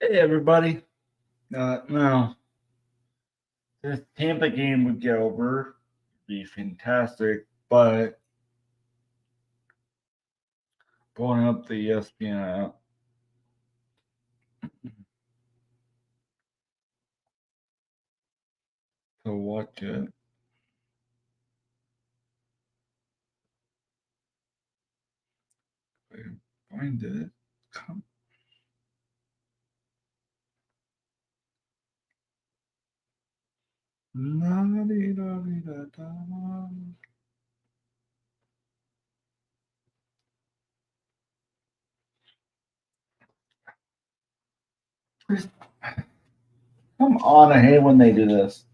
Hey, everybody. Now, this Tampa game would get over, be fantastic, but pulling up the ESPN app to watch it. If I find it. Come. La-di-da-di-da-da. Come on, I hate when they do this.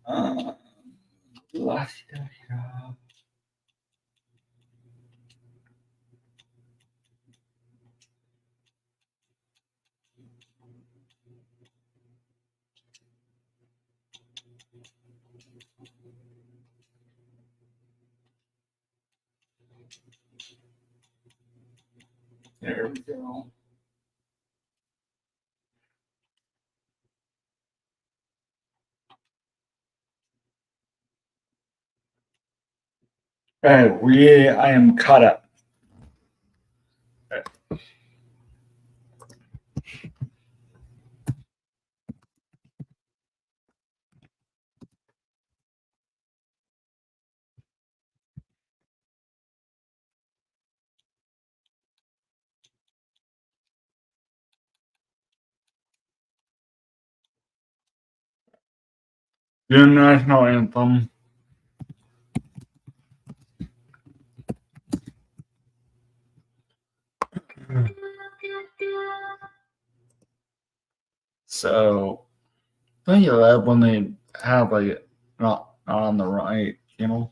La-di-da-di-da. There we go. I am caught up. The national anthem. So, don't you love when they have like not on the right channel?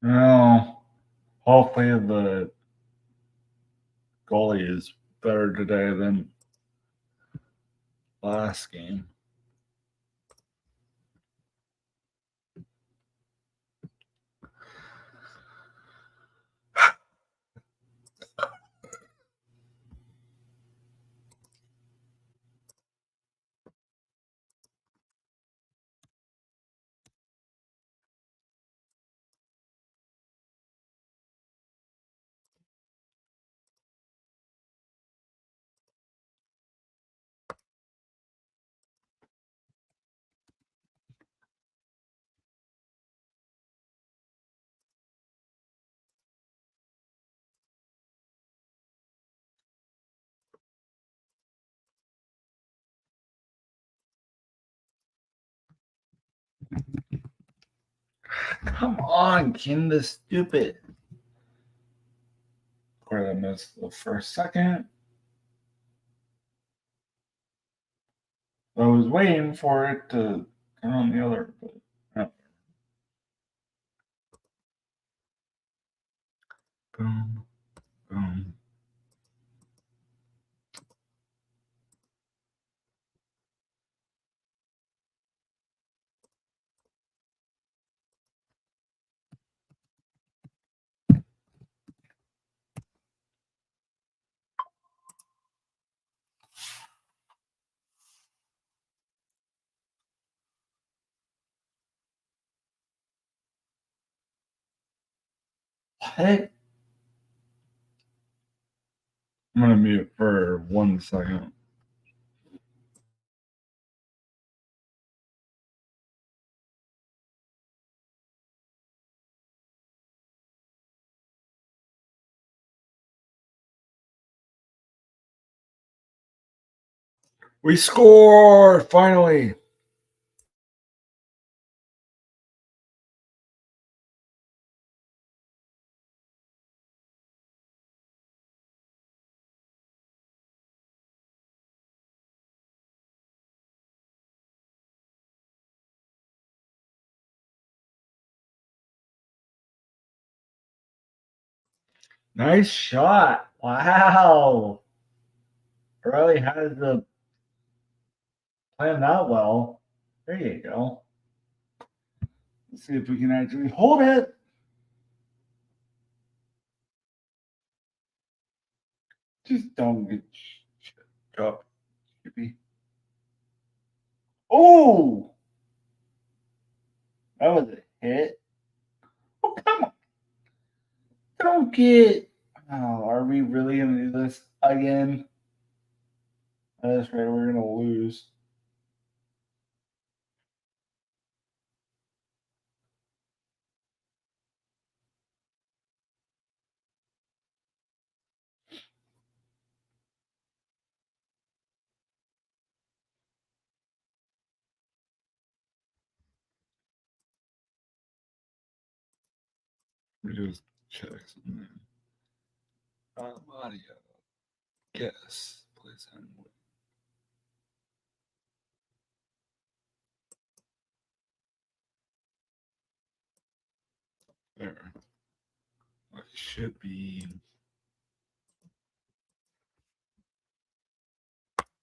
No. Hopefully the goalie is better today than last game. Come on, Kim, this stupid. Of course, I missed the first second. I was waiting for it to turn on the other, but boom, boom. What? I'm gonna mute for 1 second. We scored finally. Nice shot. Wow. Riley has the playing that well. There you go. Let's see if we can actually hold it. Just don't get dropped, Chippy. Oh, that was a hit. Oh, come on. Don't get. Oh, are we really going to do this again? That's right. We're going to lose. We just check something. Audio. Yes. Please. There. It should be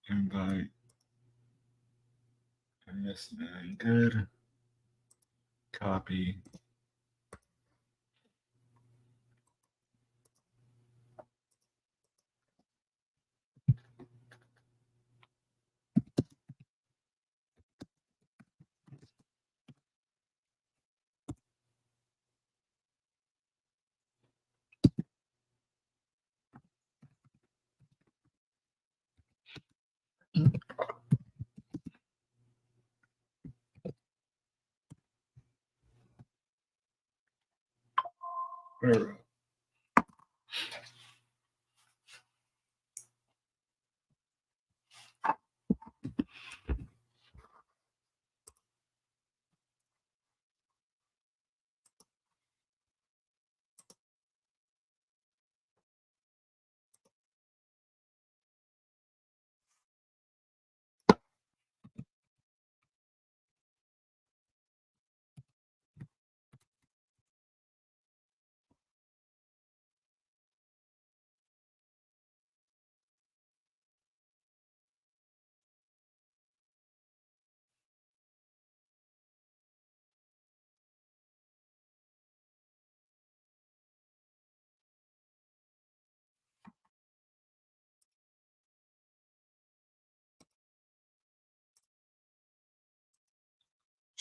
invite. And this man good. Copy. There.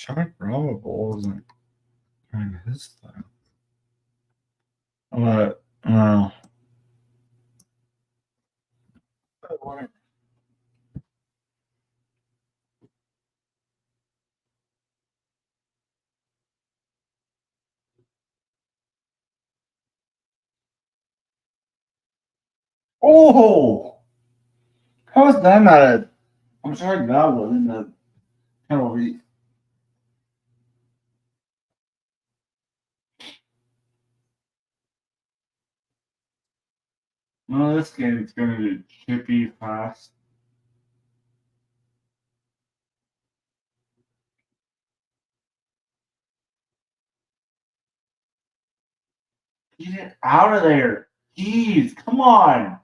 Chuck Bravo isn't doing his thing. But, oh! How is that not a. I'm sorry, that wasn't a penalty. No, this game is going to be chippy fast. Get it out of there. Jeez, come on.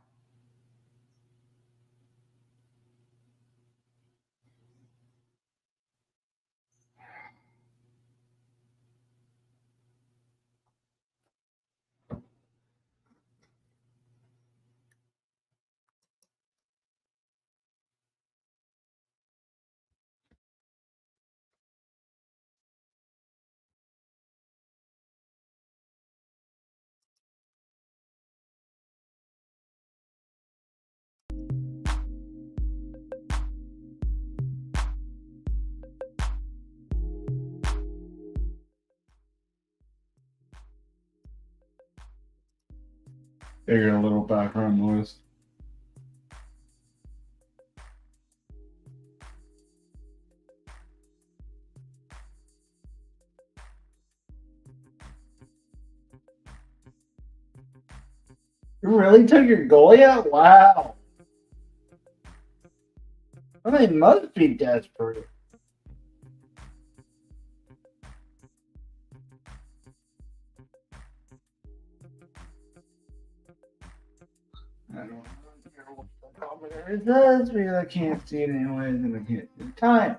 They got a little background noise. You really took your goalie out? Wow. Well, they must be desperate. I don't know what the comment is. it does because I can't see it anyways and I can't see the time.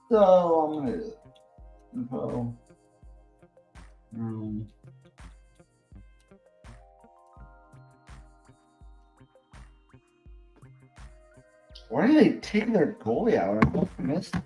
So I'm gonna do info. Why did they take their goalie out? I missed it.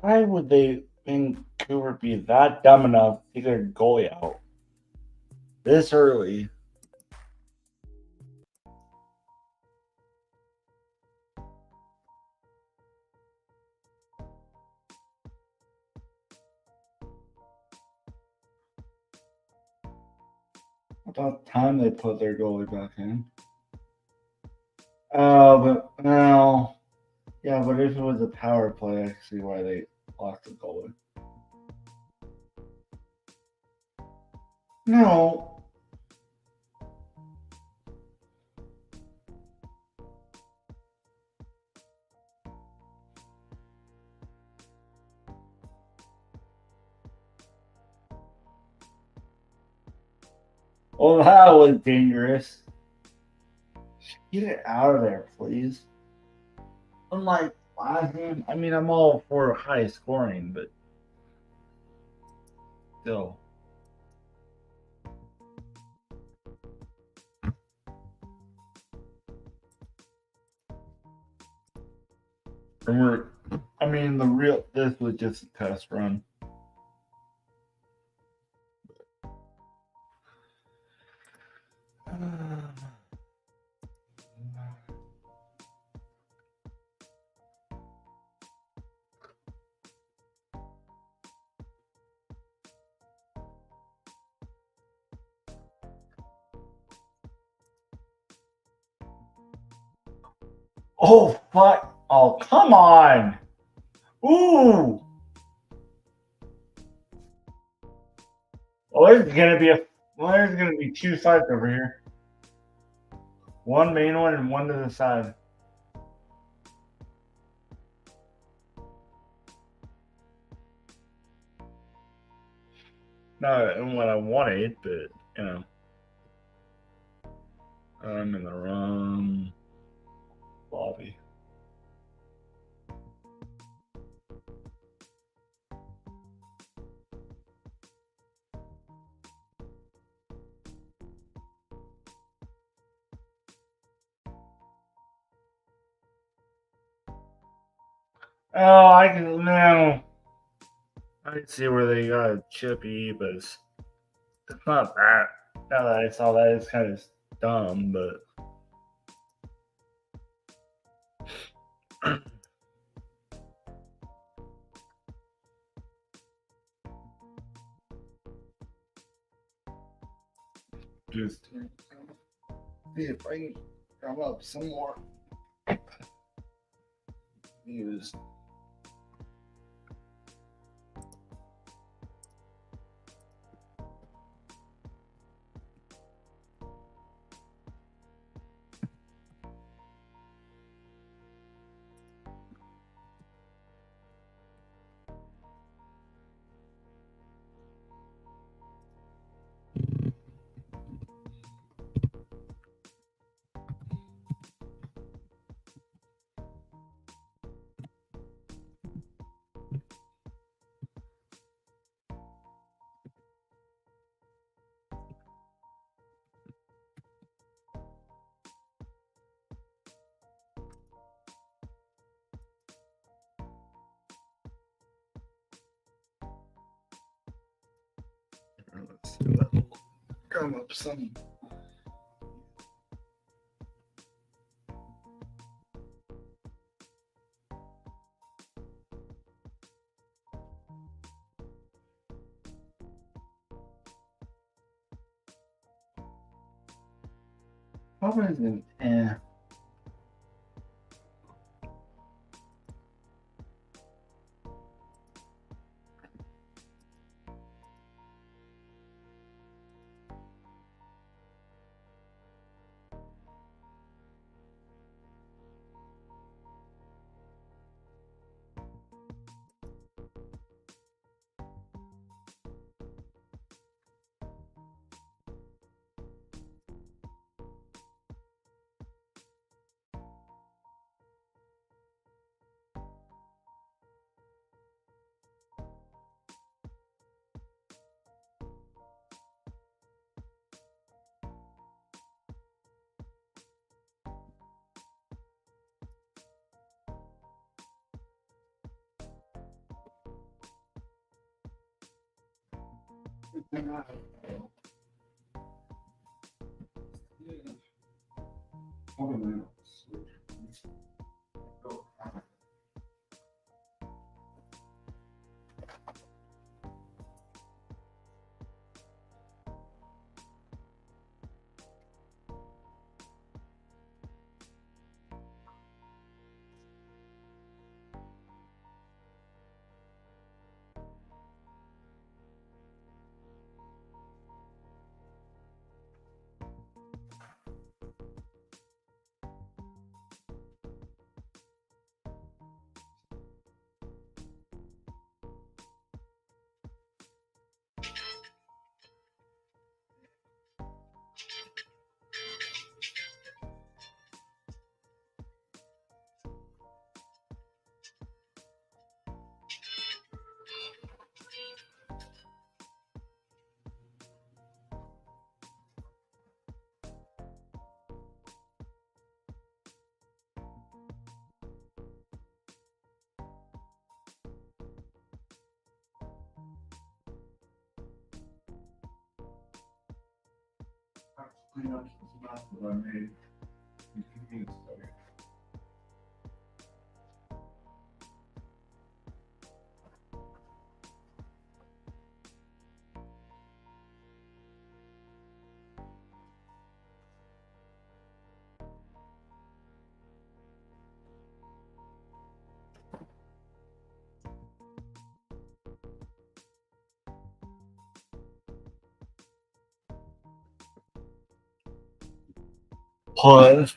Why would they Vancouver be that dumb enough to take their goalie out this early? About time they put their goalie back in. But no. Yeah, but if it was a power play, I can see why they lost the goalie. No. Well, that was dangerous. Get it out of there, please. Unlike last game, I mean, I'm all for high scoring, but still. I mean, this was just a test run. Oh, fuck. Oh, come on. Ooh. Oh, there's gonna be two sides over here. One main one and one to the side. Not what I wanted, but you know, I'm in the wrong lobby. Oh, I can now. I can see where they got chippy, but it's not that. Now that I saw that, it's kind of dumb, but. Just see if I can come up some more. Use. come up some. What was it? Clean up some stuff that I made in 2 minutes ago. Pause.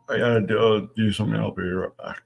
I gotta do something. I'll be right back.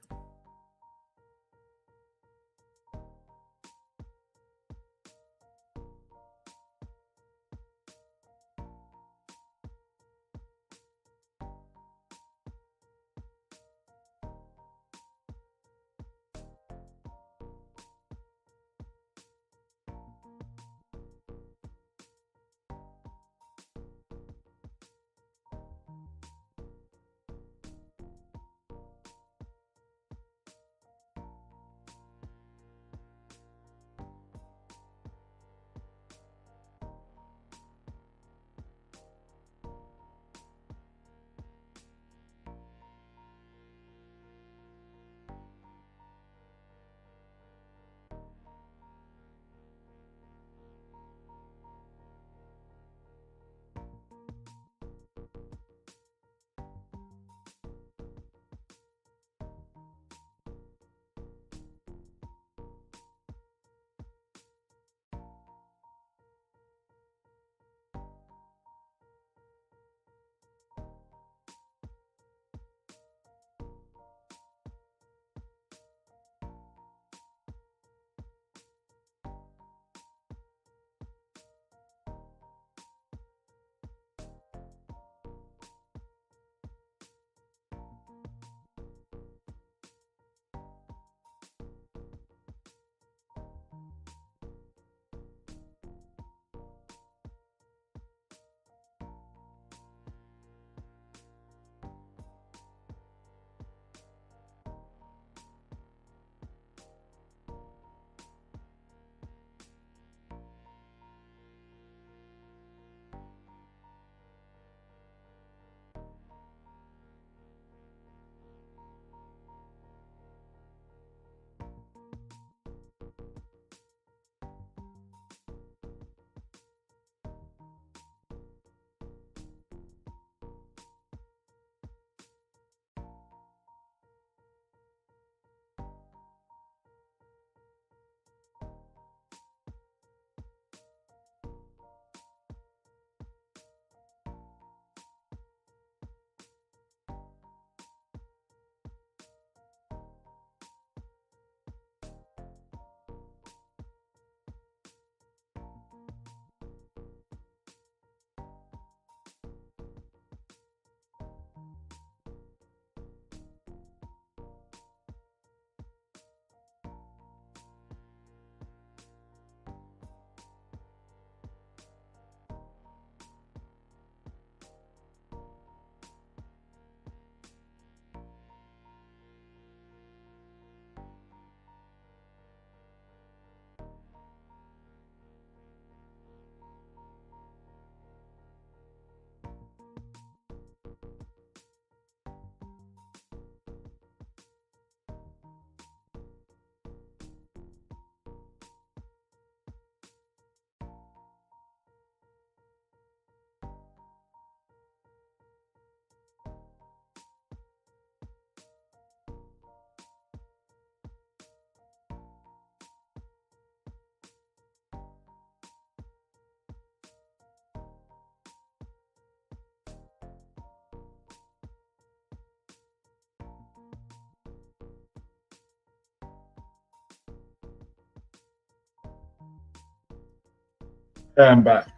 And I'm back.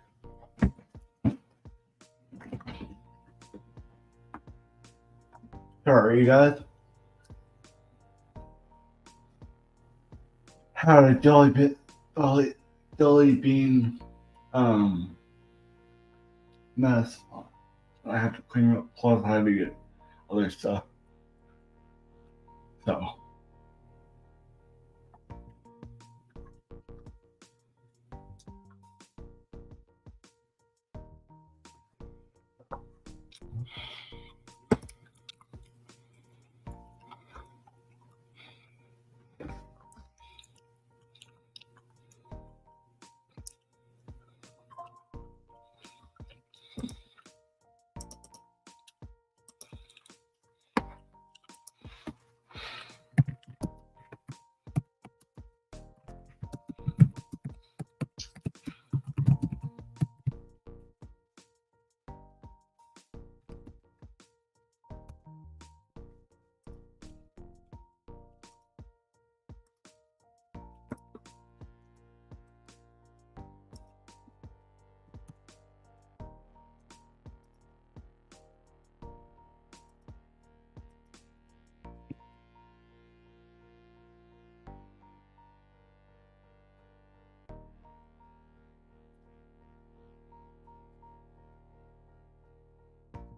Sorry, you guys. Had a jelly bean mess. I have to clean up. Plus, I had to get other stuff. So.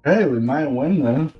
Hey, we might win then.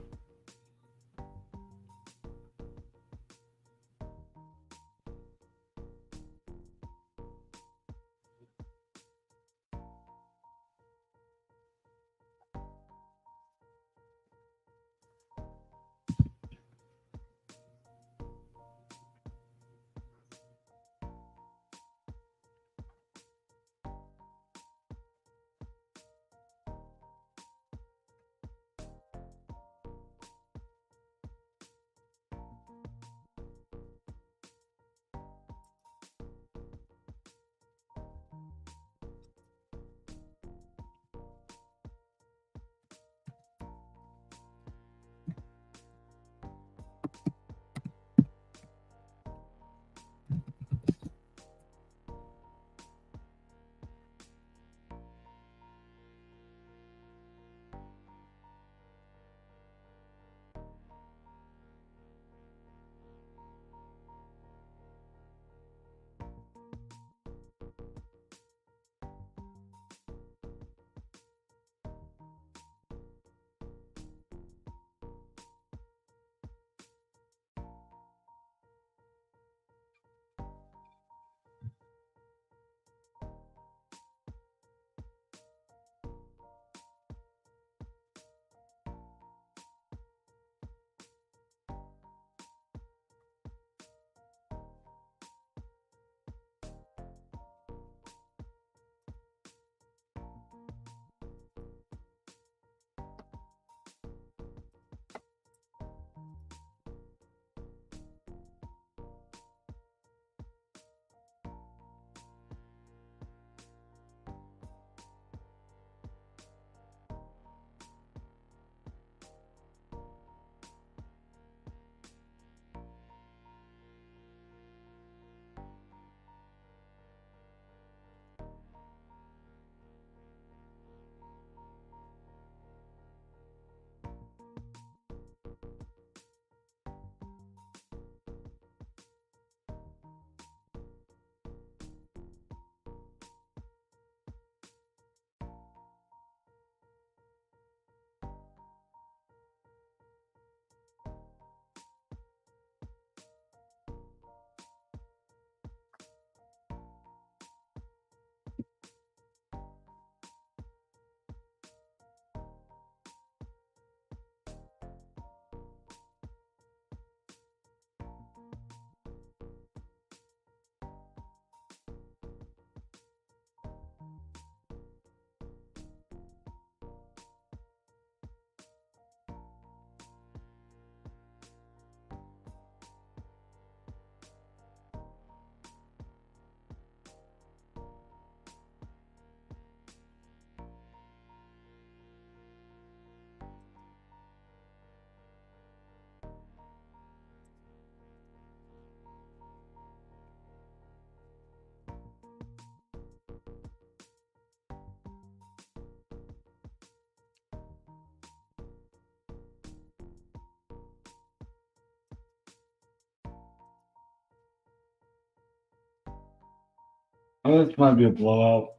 Oh, this might be a blowout.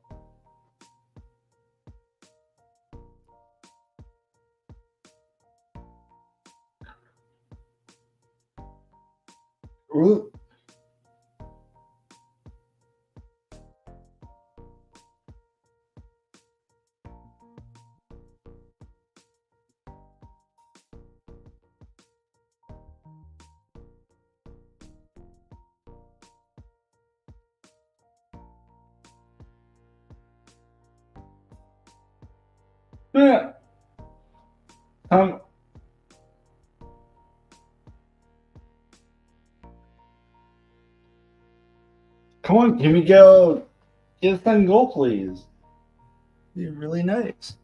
Ooh. Yeah. Um, Come on, can we go get us that goal, please? You're really nice.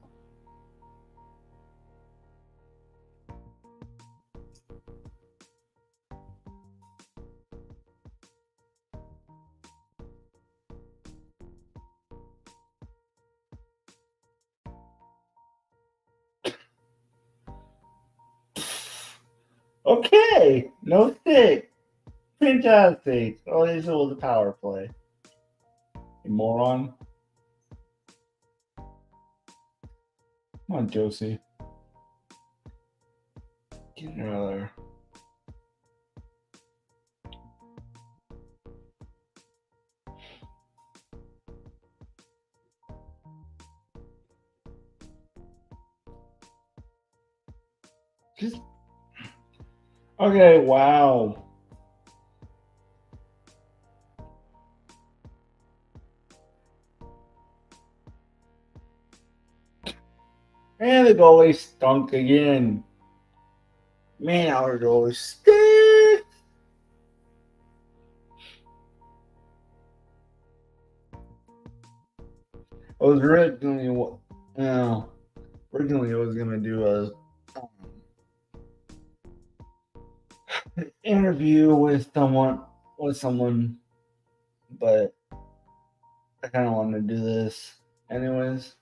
Okay, no stick. Fantastic. Oh, this was a power play. You moron. Come on, Josie. Get her out of there. Just okay. Wow. And the goalie stunk again. Man, our goalie stinks. I was originally originally I was gonna do a interview with someone, but I kind of wanted to do this anyways.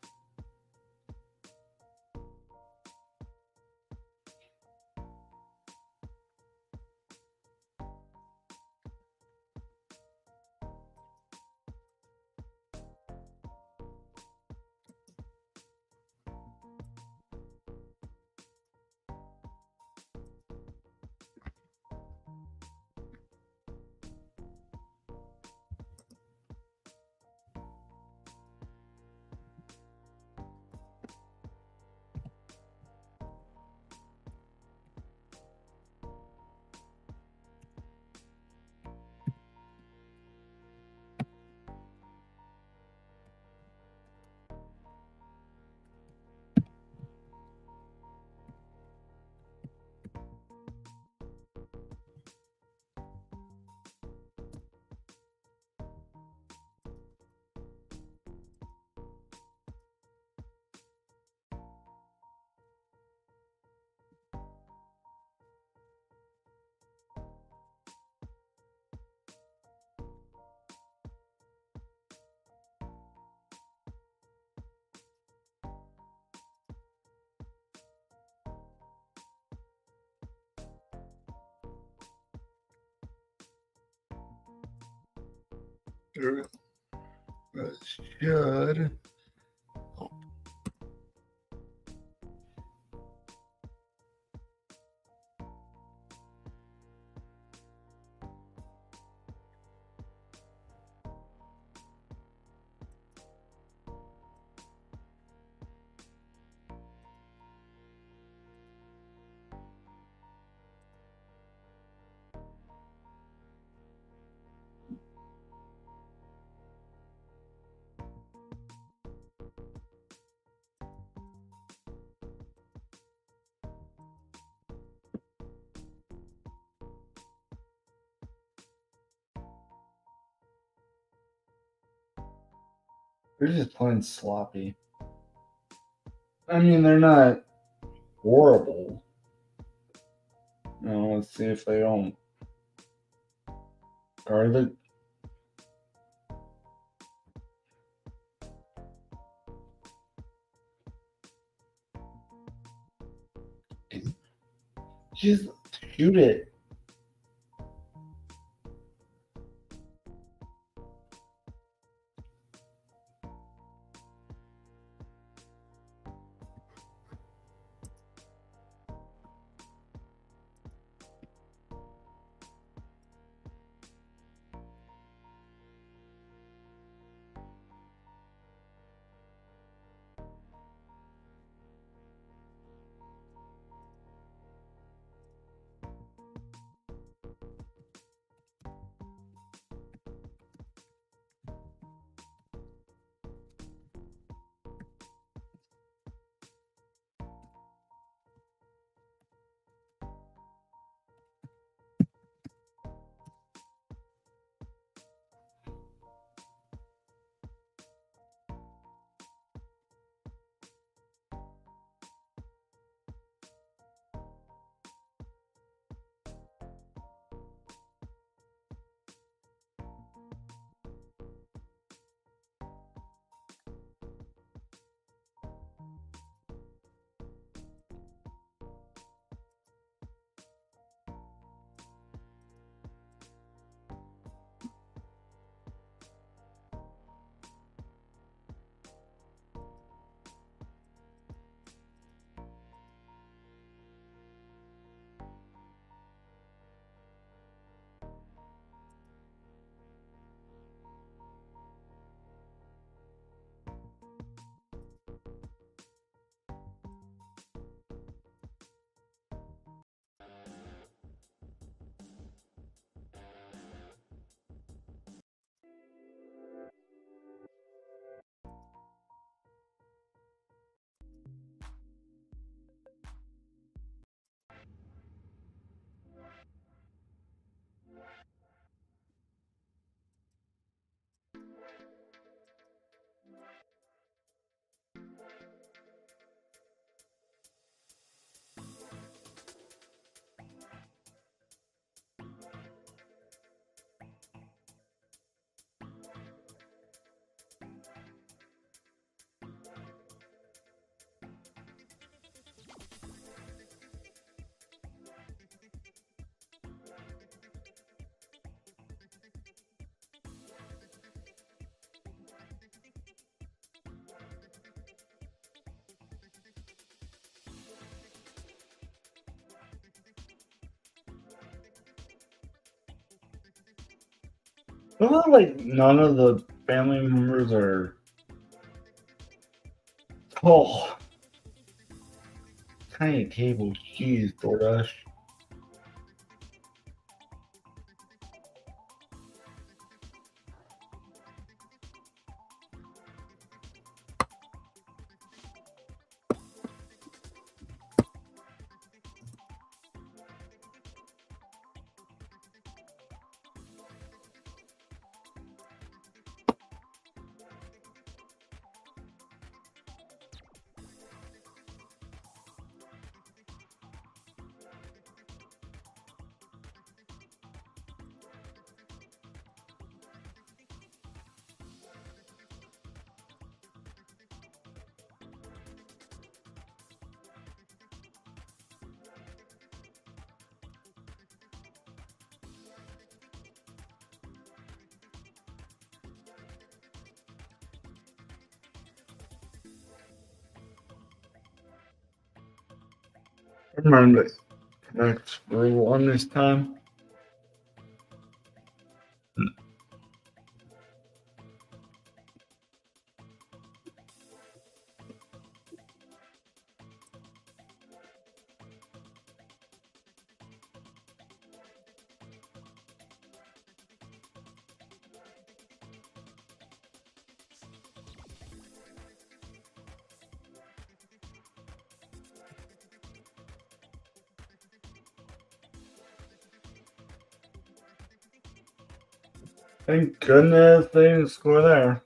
Sure. That should. They're just plain sloppy. I mean, they're not horrible. No, let's see if they don't. Are they? Just shoot it. Well, like none of the family members are. Oh, tiny tables. Jeez, DoorDash. Remember the canucks rule on this time. Thank goodness they didn't score there.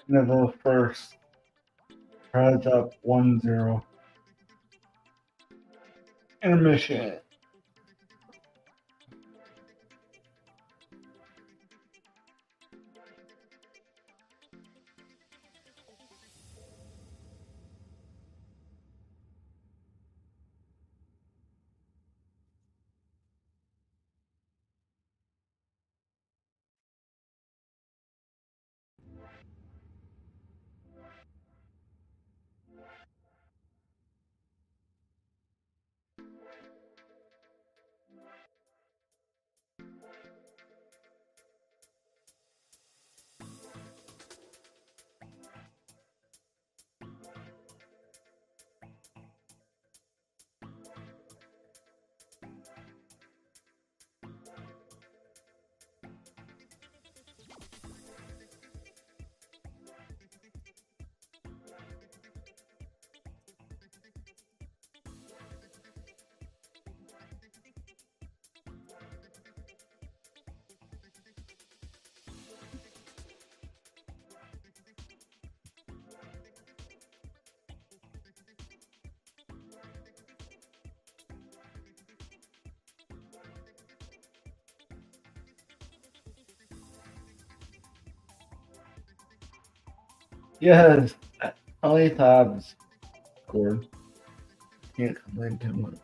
Neville first. Preds up 1-0. Intermission. Yes, LA Tabs scored. Can't complain too much.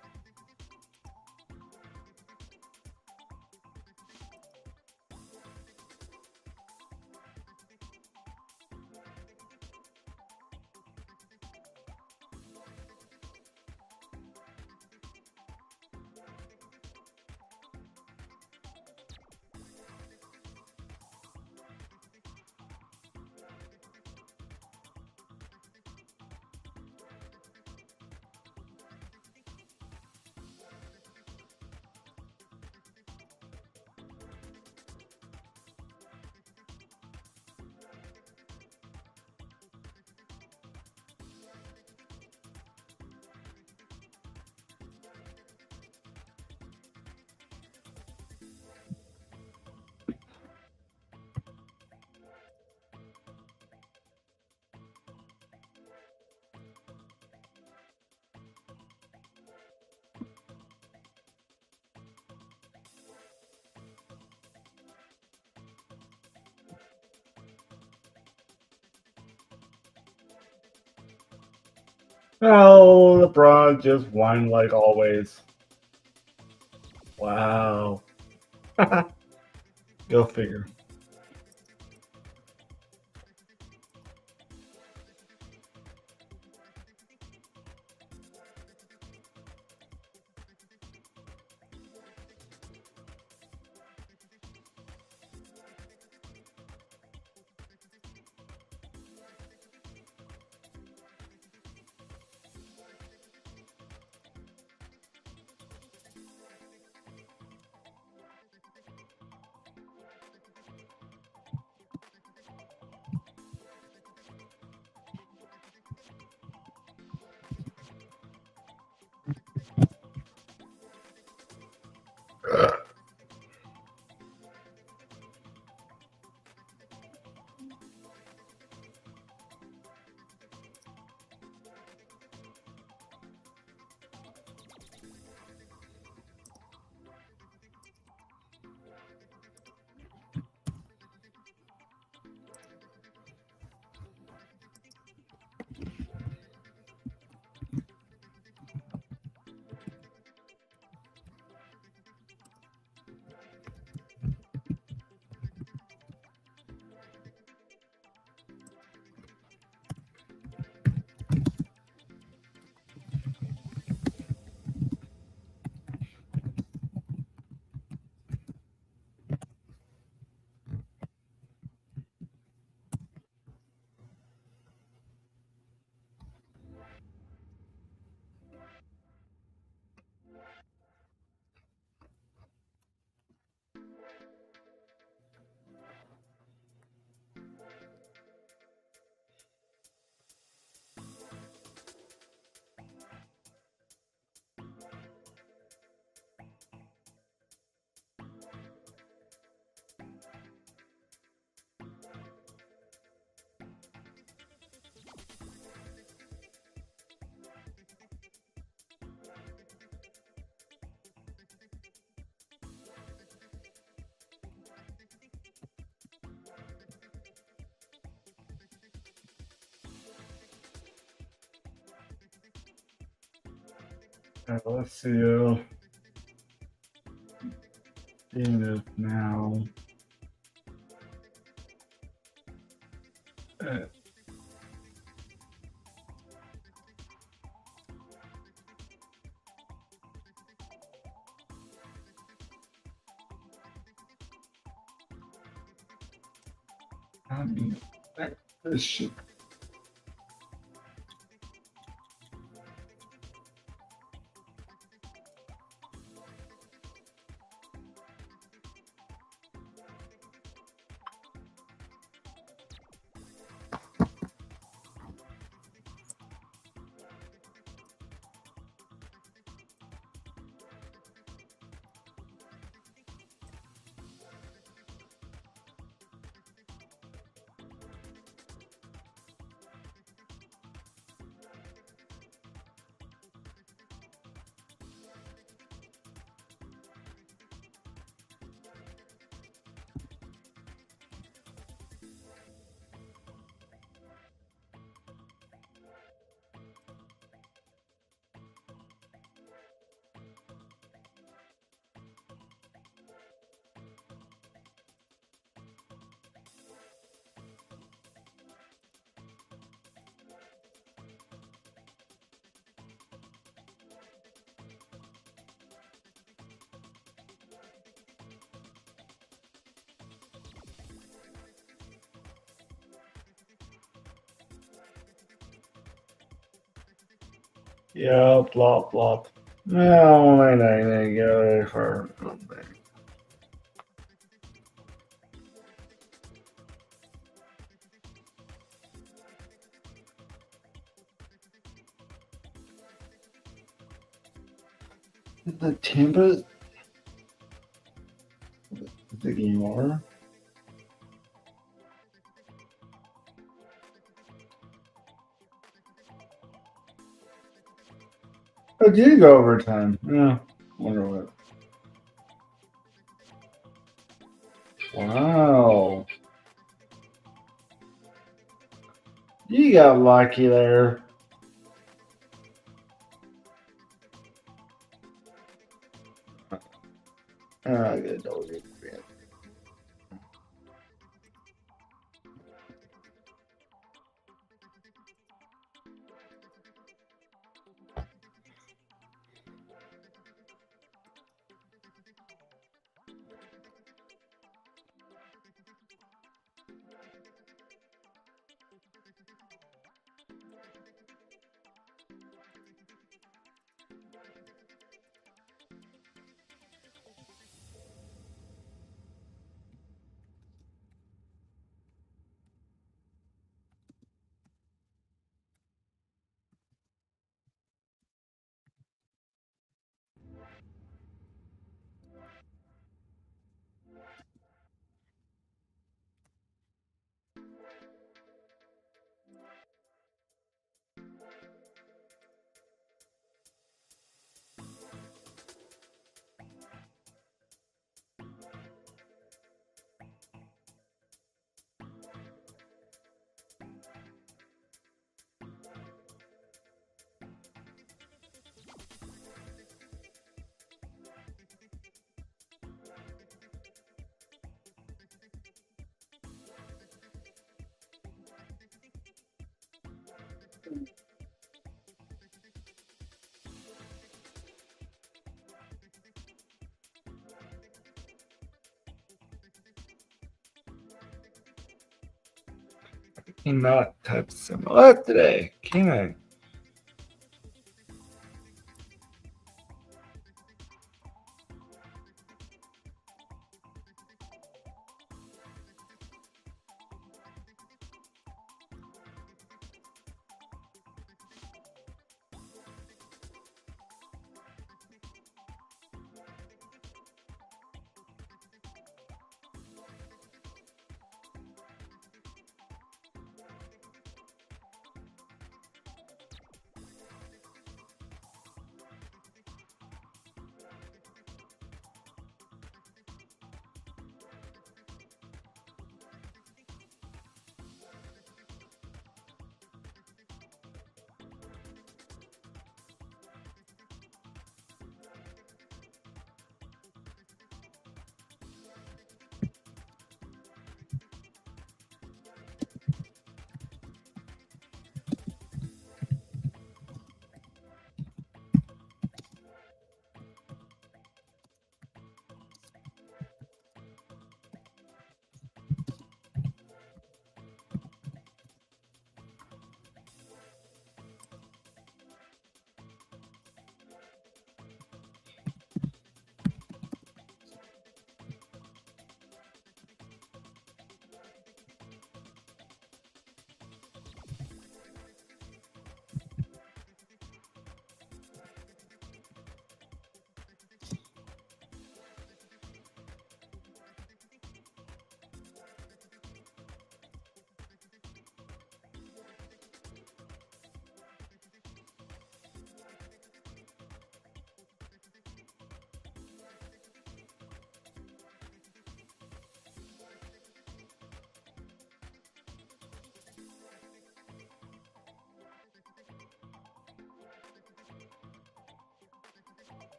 Oh, LeBron just won like always. Wow. Go figure. Let's see. Enough now. Uh, I mean, this shit. Yeah, plop, plop. No, I didn't get it for something. The Tampa, the game over. Oh, did go overtime. Yeah, wonder what. Wow, you got lucky there. I get a double game. Not type similar today, can I?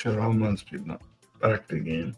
Should almost be back the game.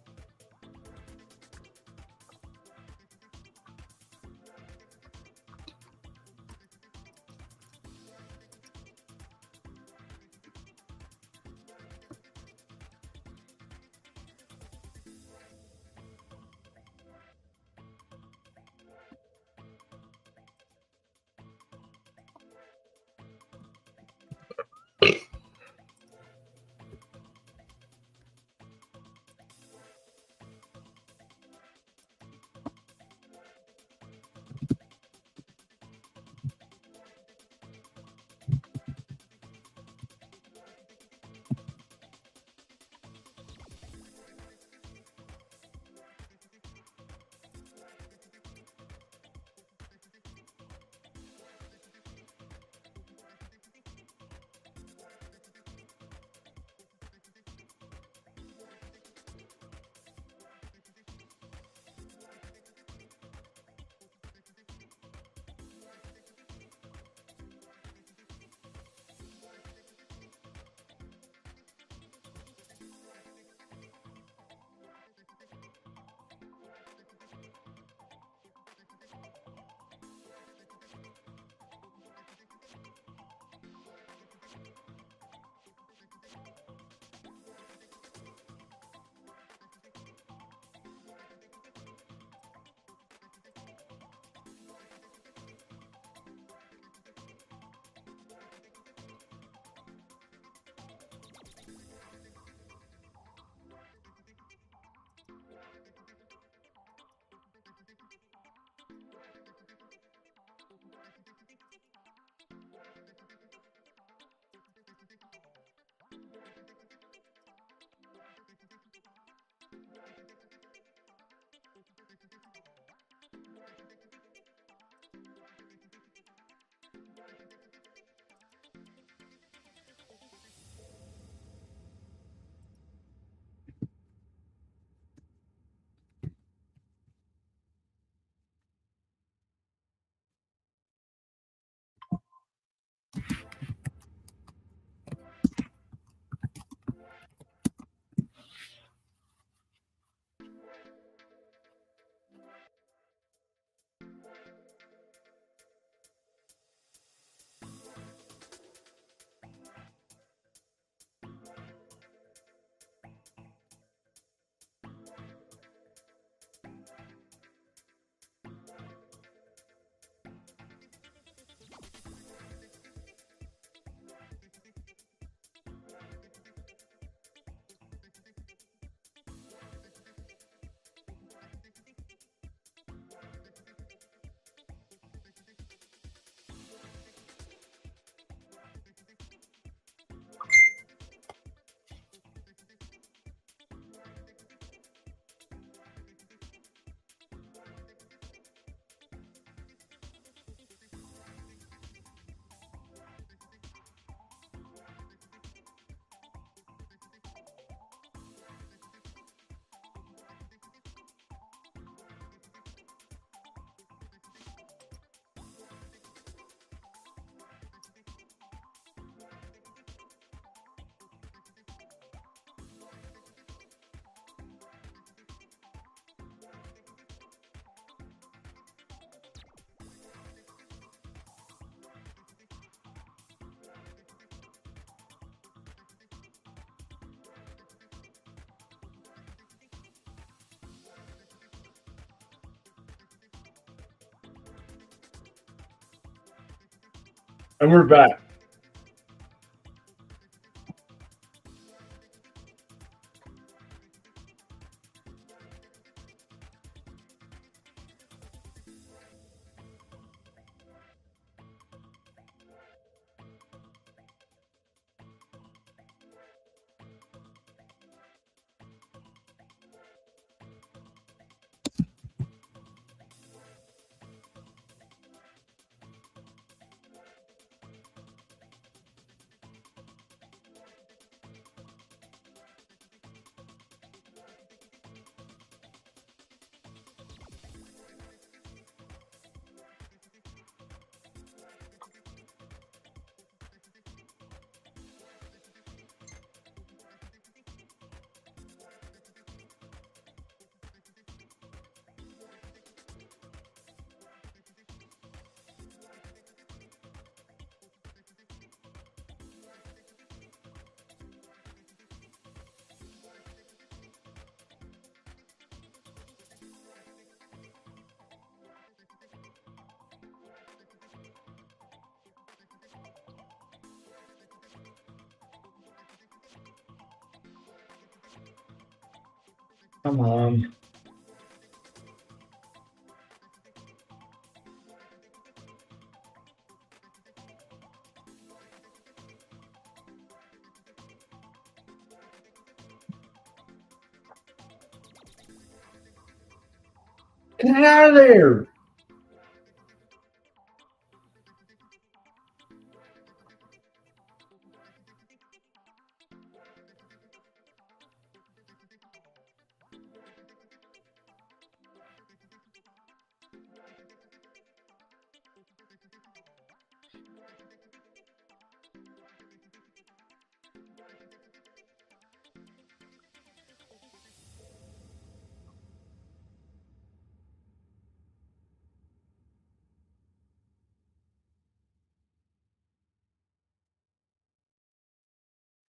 And we're back. Come on. Get out of there!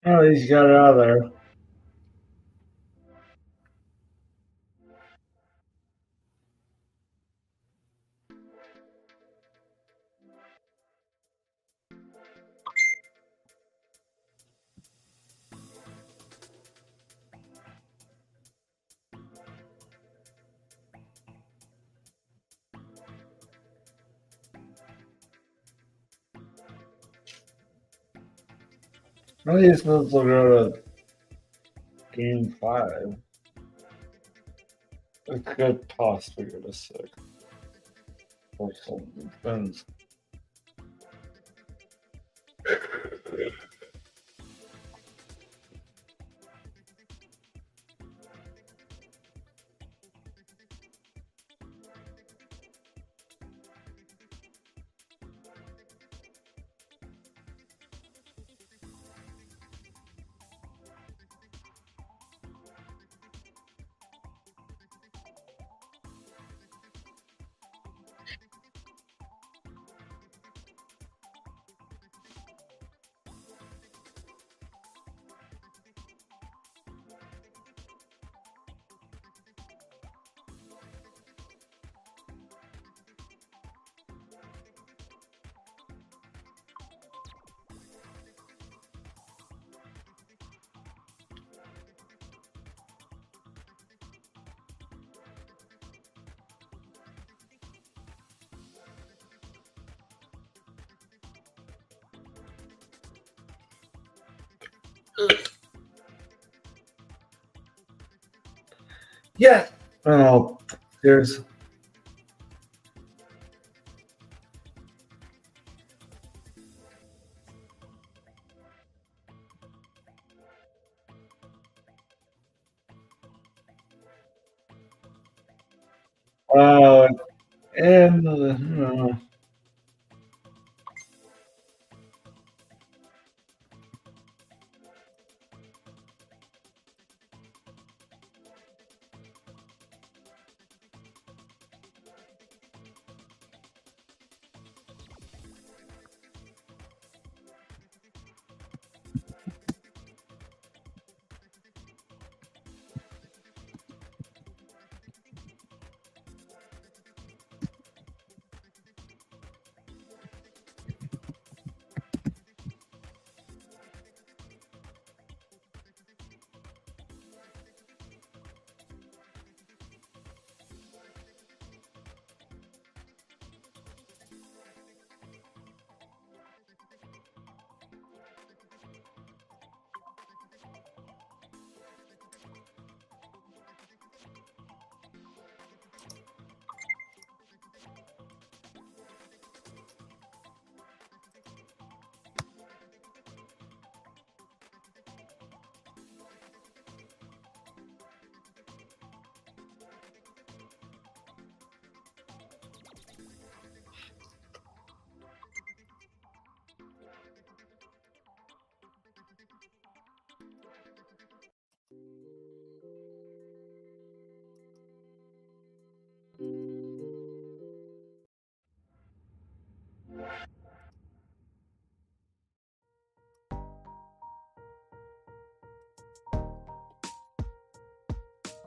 Oh, he's got it out of there. How are you supposed to go to game 5? It could possibly go to 6. Or something. Depends. Yeah. Oh, there's. Oh, and.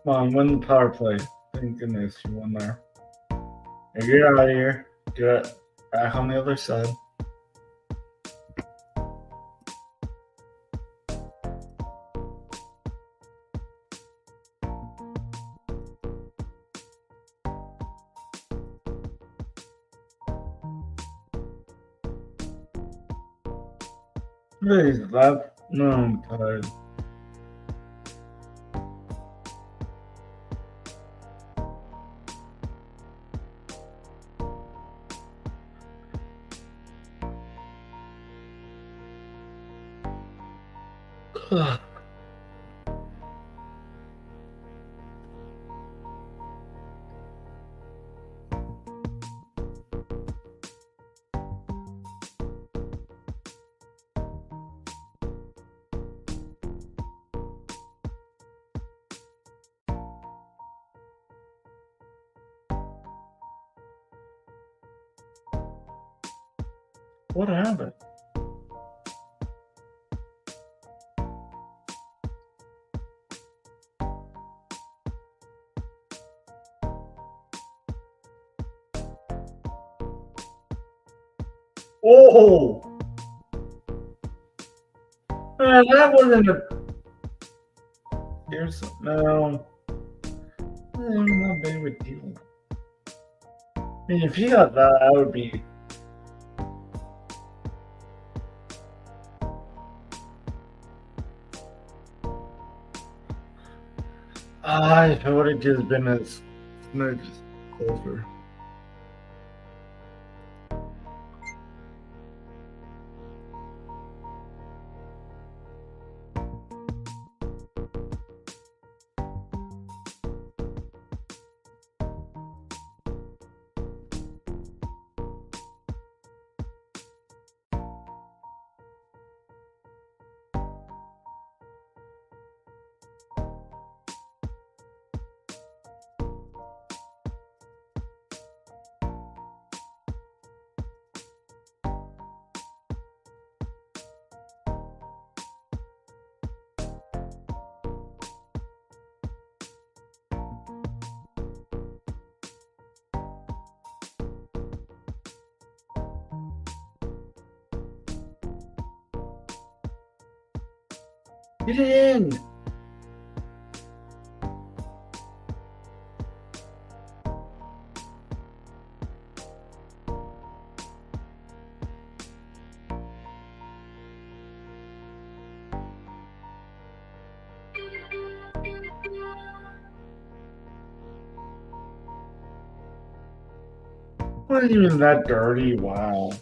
Come on, win the power play. Thank goodness you won there. Now get out of here. Get back on the other side. Please, left. No, I'm tired. What happened? Oh! Man, that wasn't a. Here's no. Not big of a deal. I mean, if he got that, I would be. If it would have just been as much closer. Get it in! Wasn't even that dirty. Wow.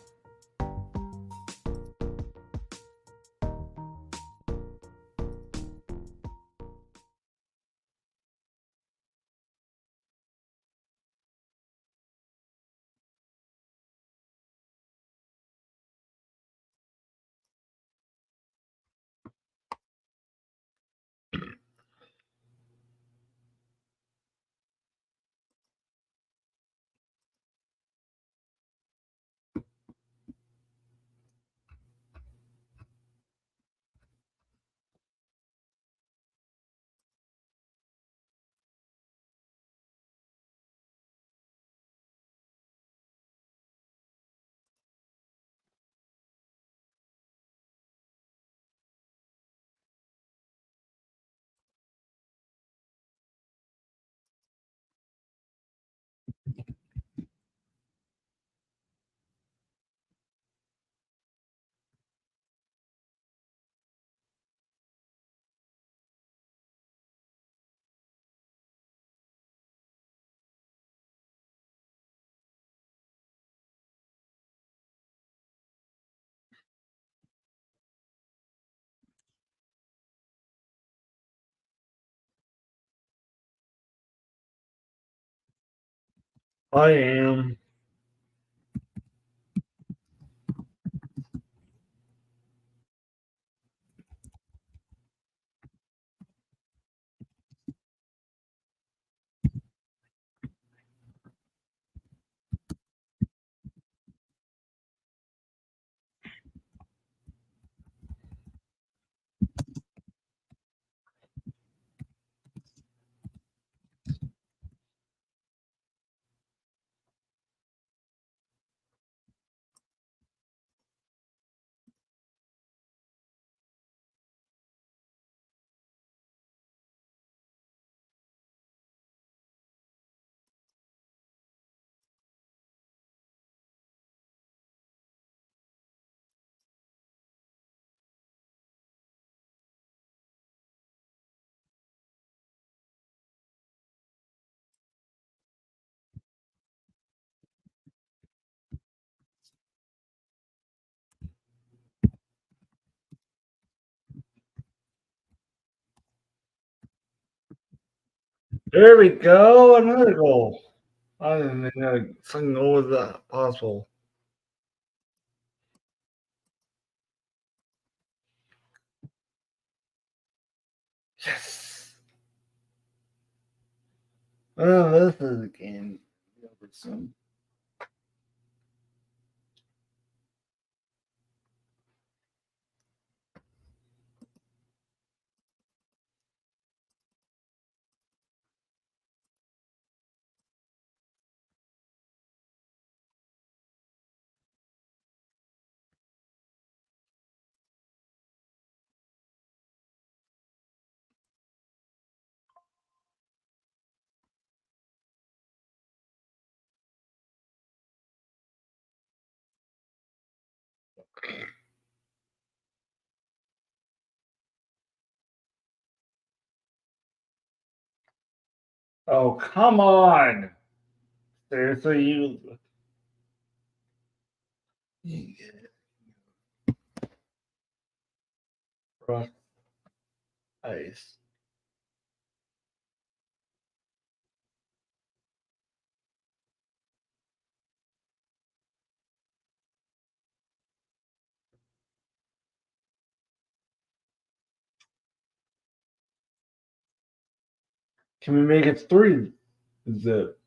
I am. There we go. Another goal. I didn't think something goal was that possible. Yes. Well, this is a game. Over soon. Oh, come on. Seriously, you rough ice. Can we make it 3-zip?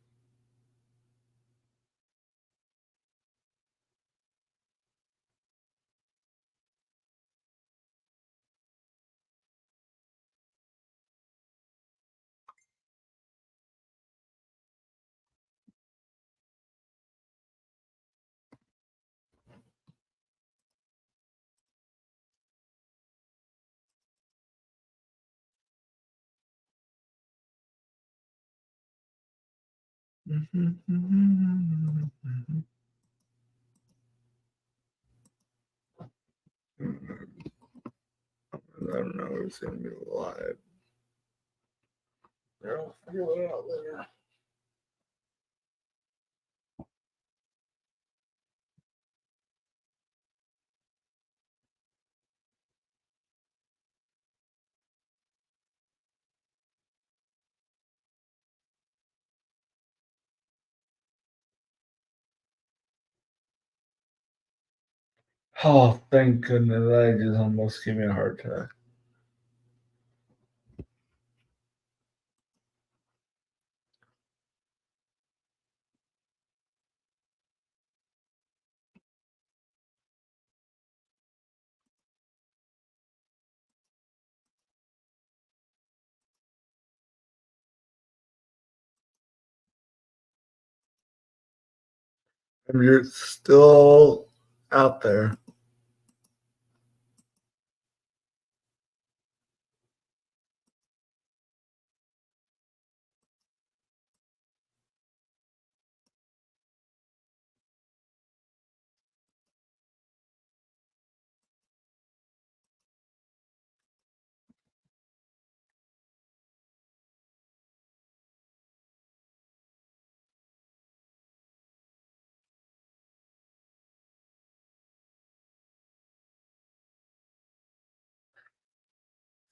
I don't know who's going to be live. I'll figure it out later. Oh, thank goodness. That just almost gave me a heart attack. And you're still out there.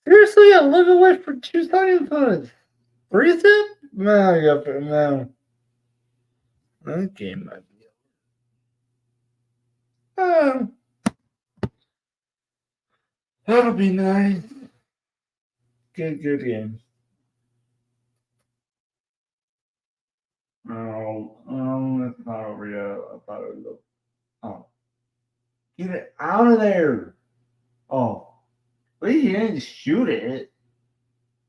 Seriously, I live away for 2 seconds. 3-zip? Man, I got man. That game might be. That'll be nice. Good game. It's not over yet. I thought it was. Oh, get it out of there! Oh, but you didn't shoot it.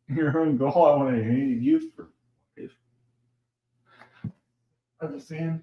Your own goal. I want to hate you for. Understand?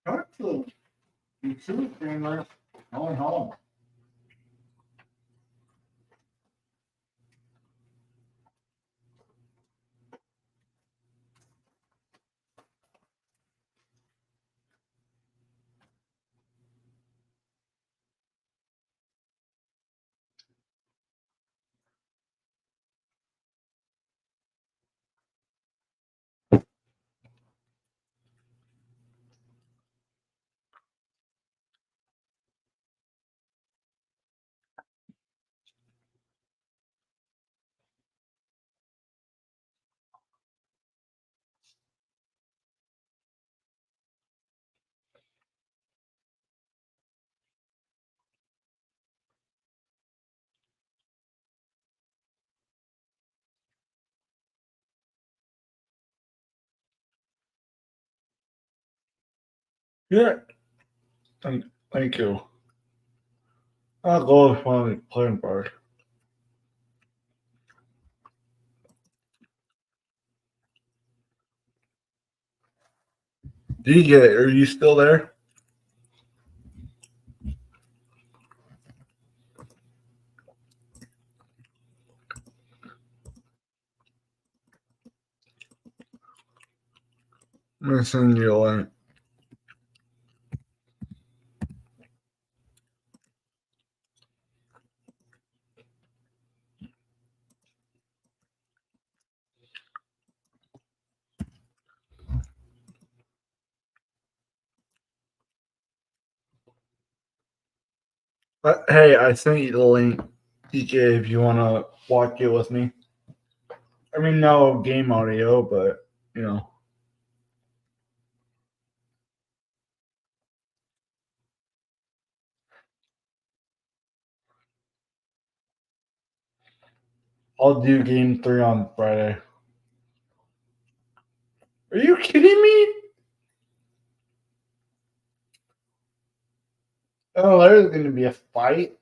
Talk to You too, Chandler. Going home. Yeah. Thank you. I'll go with my playing part. DJ, are you still there? I'm gonna send you a link. Hey, I sent you the link, DJ, if you want to watch it with me. I mean, no game audio, but, you know. I'll do game 3 on Friday. Are you kidding me? Oh, there's going to be a fight.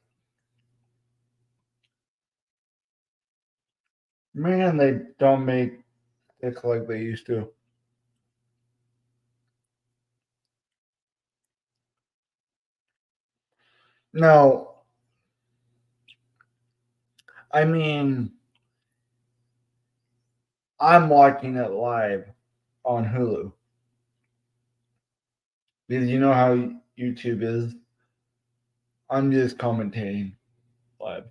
Man, they don't make it like they used to. No, I mean, I'm watching it live on Hulu. Because you know how YouTube is. I'm just commentating live.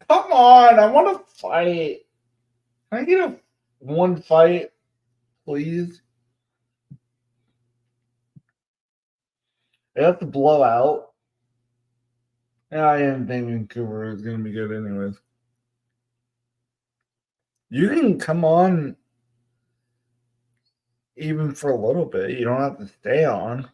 Come on, I want to fight. Can I get one fight, please? They have to blow out. Yeah, I didn't think Vancouver was going to be good anyways. You can come on even for a little bit. You don't have to stay on.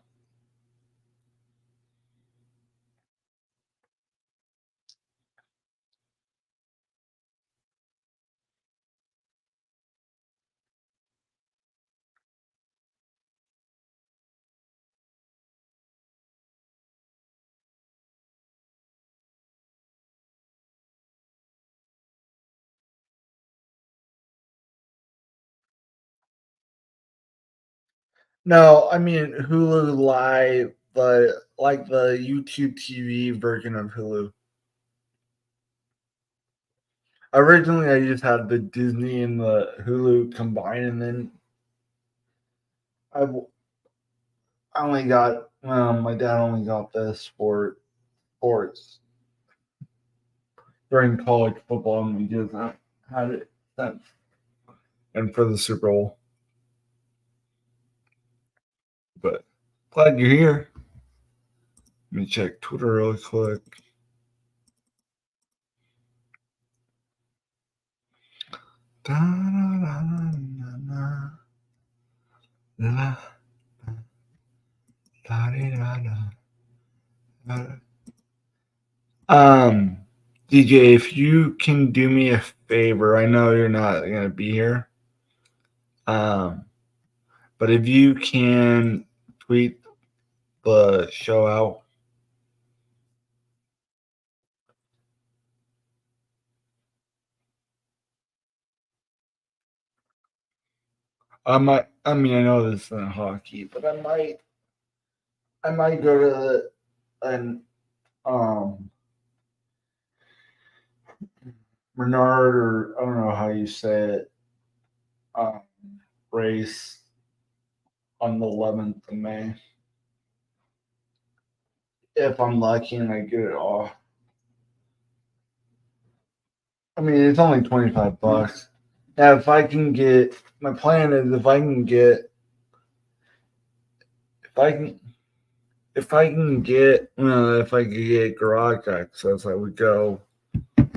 No, I mean Hulu Live, the YouTube TV version of Hulu. Originally, I just had the Disney and the Hulu combined, and then I only got my dad only got this for sports during college football, and we just had it since. And for the Super Bowl. But glad you're here. Let me check Twitter really quick. DJ, if you can do me a favor, I know you're not gonna be here. But if you can tweet the show out. I might. I mean, I know this isn't hockey, but I might I might go to an Menard, or I don't know how you say it, um, race on the 11th of May. If I'm lucky and I get it off. I mean, it's only $25. Now, if I can get, my plan is if I can get, if I can, if I can get, if I could get garage access, I would go to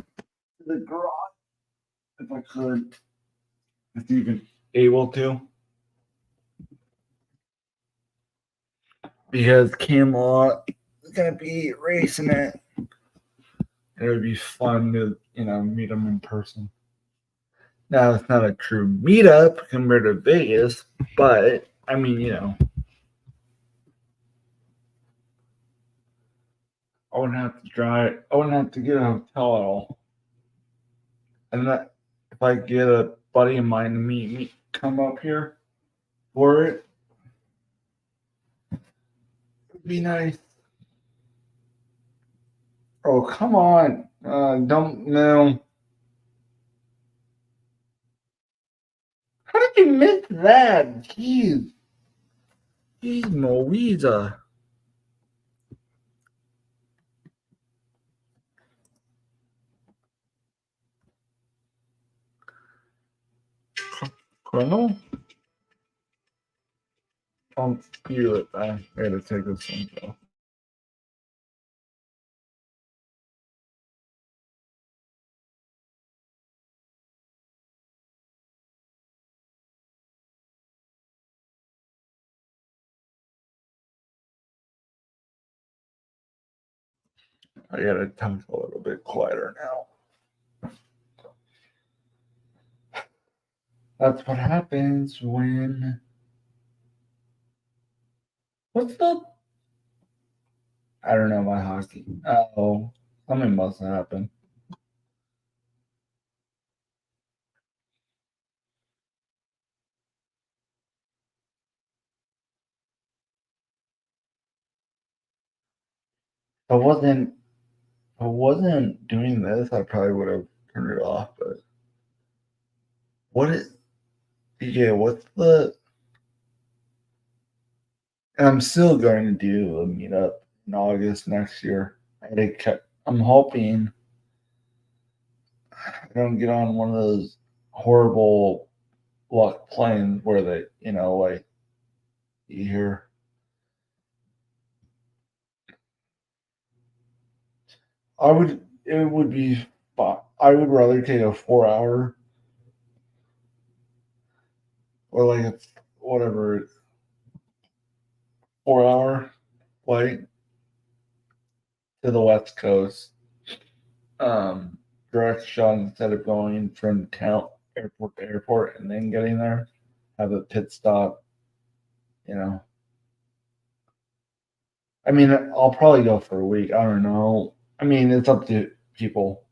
the garage if I could, if even able to, because Camelot is gonna be racing it. It would be fun to, meet them in person. Now, it's not a true meetup compared to Vegas, but I mean, I wouldn't have to drive. I wouldn't have to get a hotel at all. And that, if I get a buddy of mine to meet me, come up here for it, it'd be nice. Oh, come on. Don't know. How did you miss that? Jeez. Jeez, Moisa. Colonel? Don't feel it. I gotta take this one off. I gotta talk a little bit quieter now. That's what happens when. What's the. I don't know my hockey. Oh, something must have happened. If I wasn't doing this, I probably would have turned it off. But what is. Yeah, what's the. And I'm still going to do a meetup in August next year. I'm hoping I don't get on one of those horrible luck planes where they, like you hear. It would be, I would rather take a 4 hour or like a, whatever, 4 hour flight to the West Coast, um, direct shot instead of going from town, airport to airport and then getting there, have a pit stop, you know. I mean, I'll probably go for a week. I don't know. I mean, it's up to people.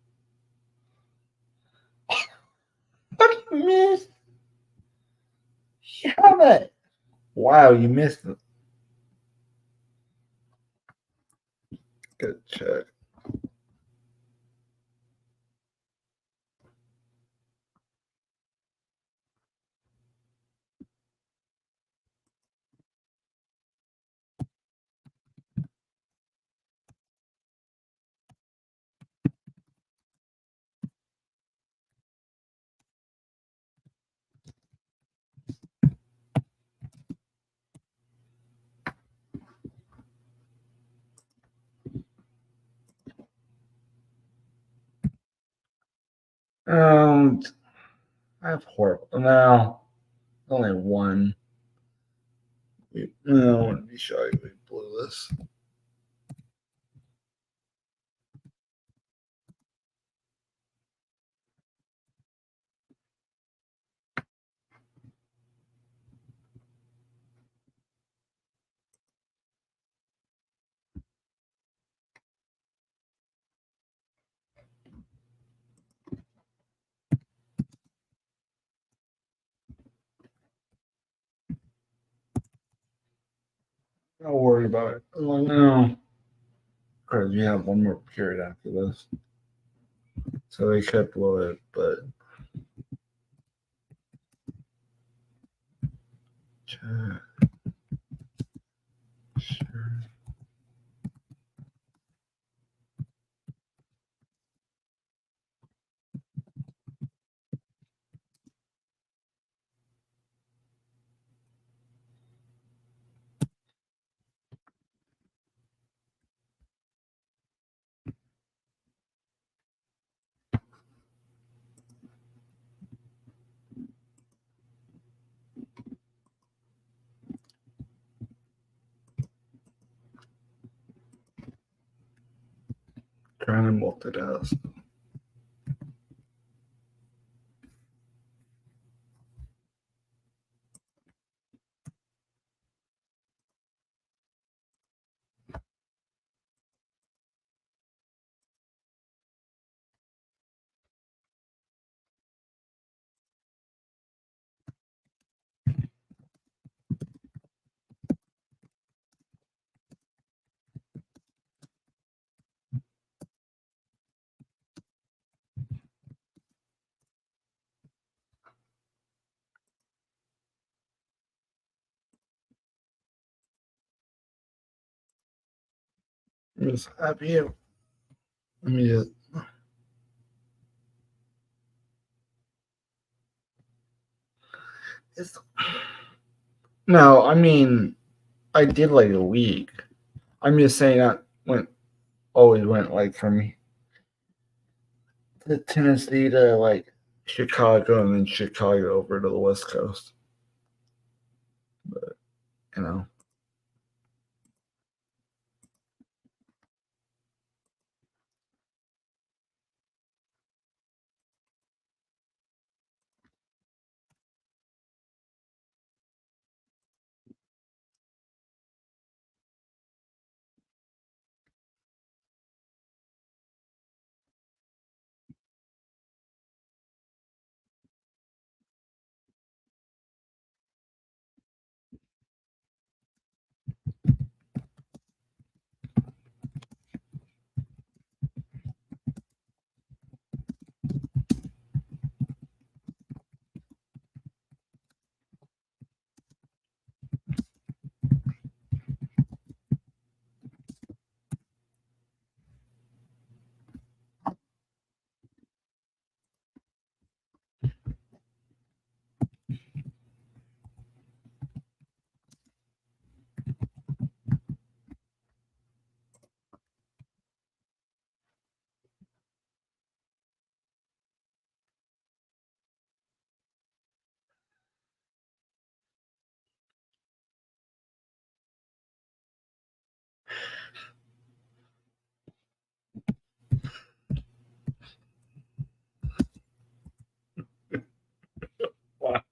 What you missed? You have it. Wow, you missed it. Good check. Um, I have horrible. No, only one. No, I want to be sure we blew this. No worries. worried about it. I'm like, no. Because we have one more period after this. So they kept loaded, but. Sure. Trying to multitask. I'm just happy. Let me just. It's, no, I mean, I did like a week. I'm just saying that always went like from to Tennessee to like Chicago and then Chicago over to the West Coast. But you know. Wow.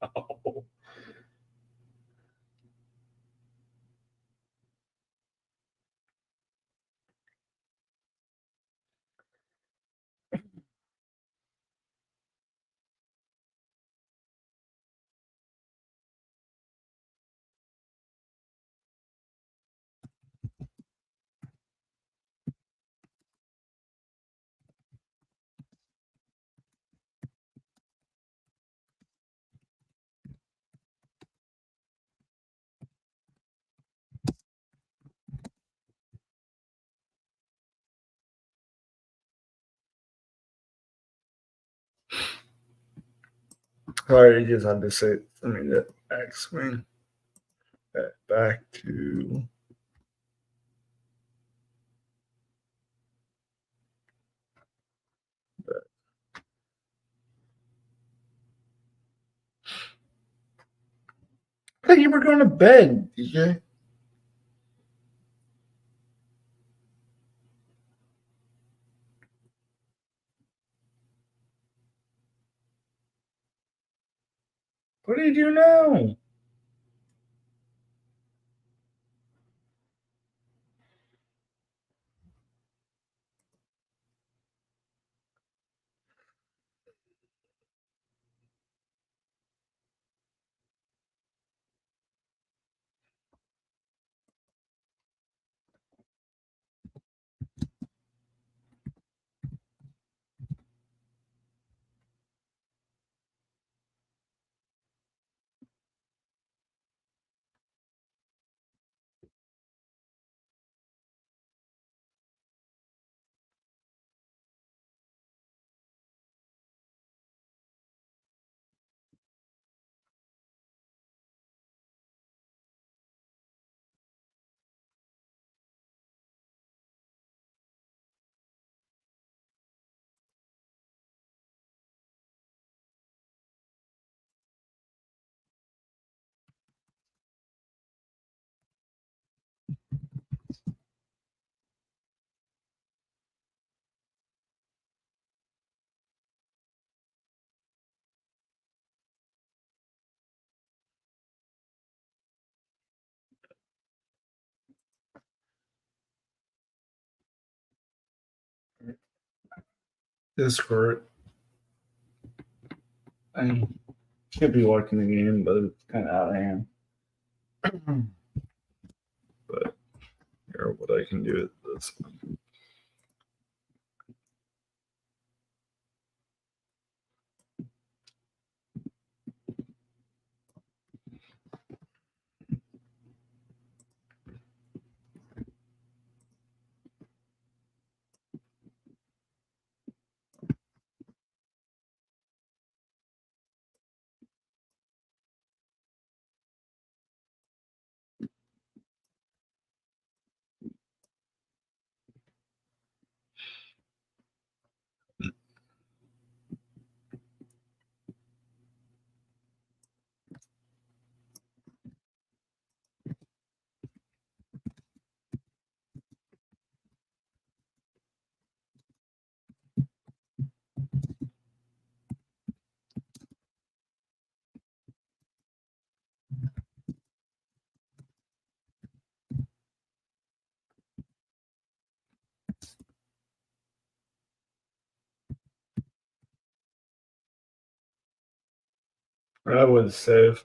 Sorry, you just had to say. I mean, the X wing. Back to. I thought you were going to bed, DJ. What do you do now? This squirt. I should be watching the game, but it's kind of out of hand. But here, what I can do is this. That was safe.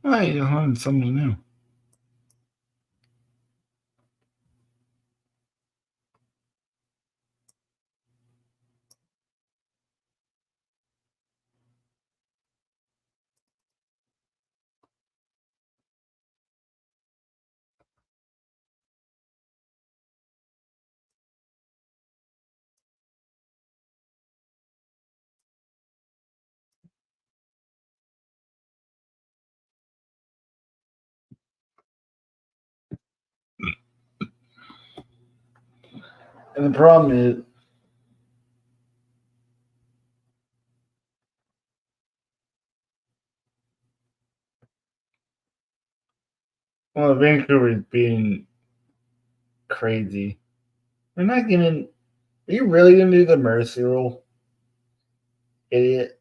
Oh, you learned something new. And the problem is, well, Vancouver's being crazy. They're not gonna. Are you really gonna do the mercy rule, idiot?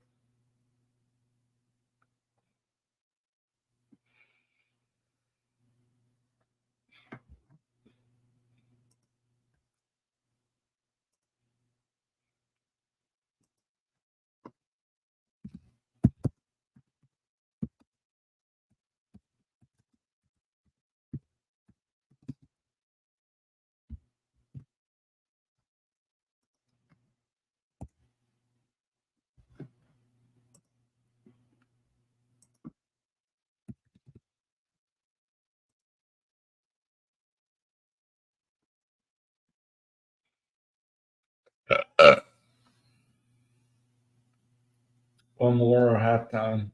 One more or halftime.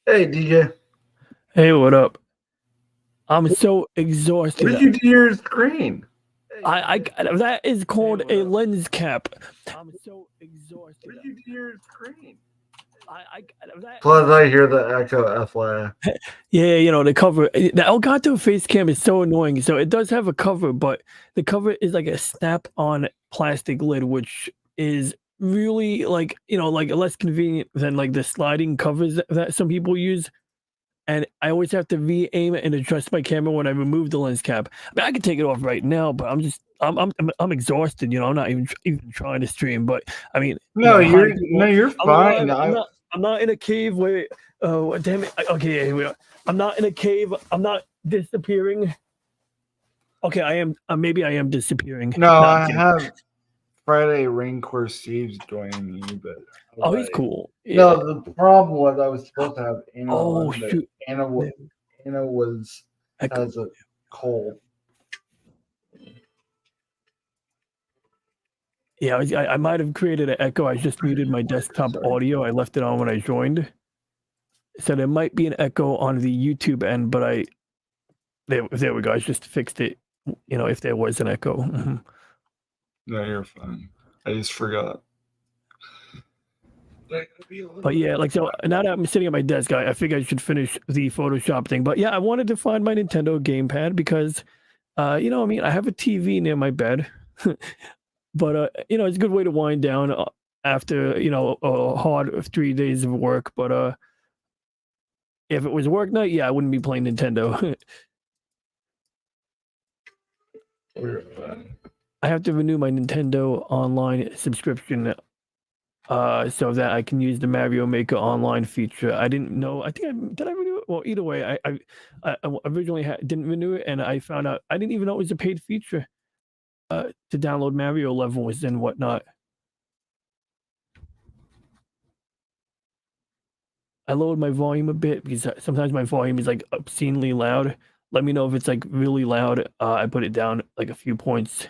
Hey, DJ. Hey, what up? I'm so exhausted. What did you do to your screen? I that is called a lens cap. I'm so exhausted. What did you do to your screen? That Plus, I hear the echo. FYI. Yeah, you know the cover. The Elgato face cam is so annoying. So it does have a cover, but the cover is like a snap-on plastic lid, which is really like like less convenient than like the sliding covers that some people use. And I always have to re-aim it and adjust my camera when I remove the lens cap. I mean, I can take it off right now, but I'm exhausted. I'm not even trying to stream. But I mean, No, you're I'm fine. I'm not in a cave where. Oh, damn it! Okay, here we are. I'm not in a cave. I'm not disappearing. Okay, I am. Maybe I am disappearing. No, I have Friday Rain Core Steve's joining me, but I was Oh, he's like, cool. Yeah. no, the problem was I was supposed to have Anna Oh on, but shoot. Anna was Echo. has a cold. Yeah, I might have created an echo. I just muted my desktop Sorry. audio. I left it on when I joined. So there might be an echo on the YouTube end, but there we go. I just fixed it. You know, if there was an echo. Mhm. No, you're fine. I just forgot. But yeah, like so now that I'm sitting at my desk, I figure I should finish the Photoshop thing. But yeah, I wanted to find my Nintendo gamepad because you know, I mean, I have a TV near my bed. But you know, it's a good way to wind down after, you know, a hard 3 days of work. But if it was work night, yeah, I wouldn't be playing Nintendo. You're fine. I have to renew my Nintendo online subscription so that I can use the Mario Maker online feature. I didn't know. I think did I renew it? Well, either way, I originally didn't renew it, and I found out I didn't even know it was a paid feature to download Mario levels and whatnot. I lowered my volume a bit because sometimes my volume is like obscenely loud. Let me know if it's like really loud. I put it down like a few points.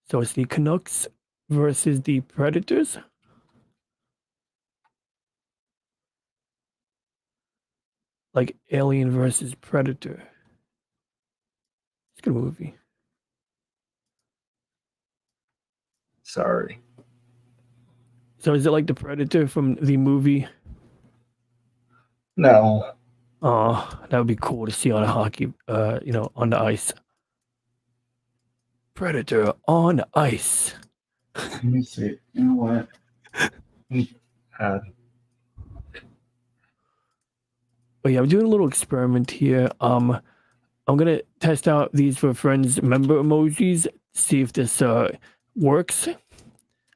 So it's the Canucks versus the Predators. Like Alien versus Predator. It's a good movie. Sorry. So is it like the Predator from the movie? No. Oh, that would be cool to see on a hockey, you know, on the ice. Predator on ice. Let me see. You know what? But yeah, I'm doing a little experiment here. I'm gonna test out these for friends member emojis, see if this works.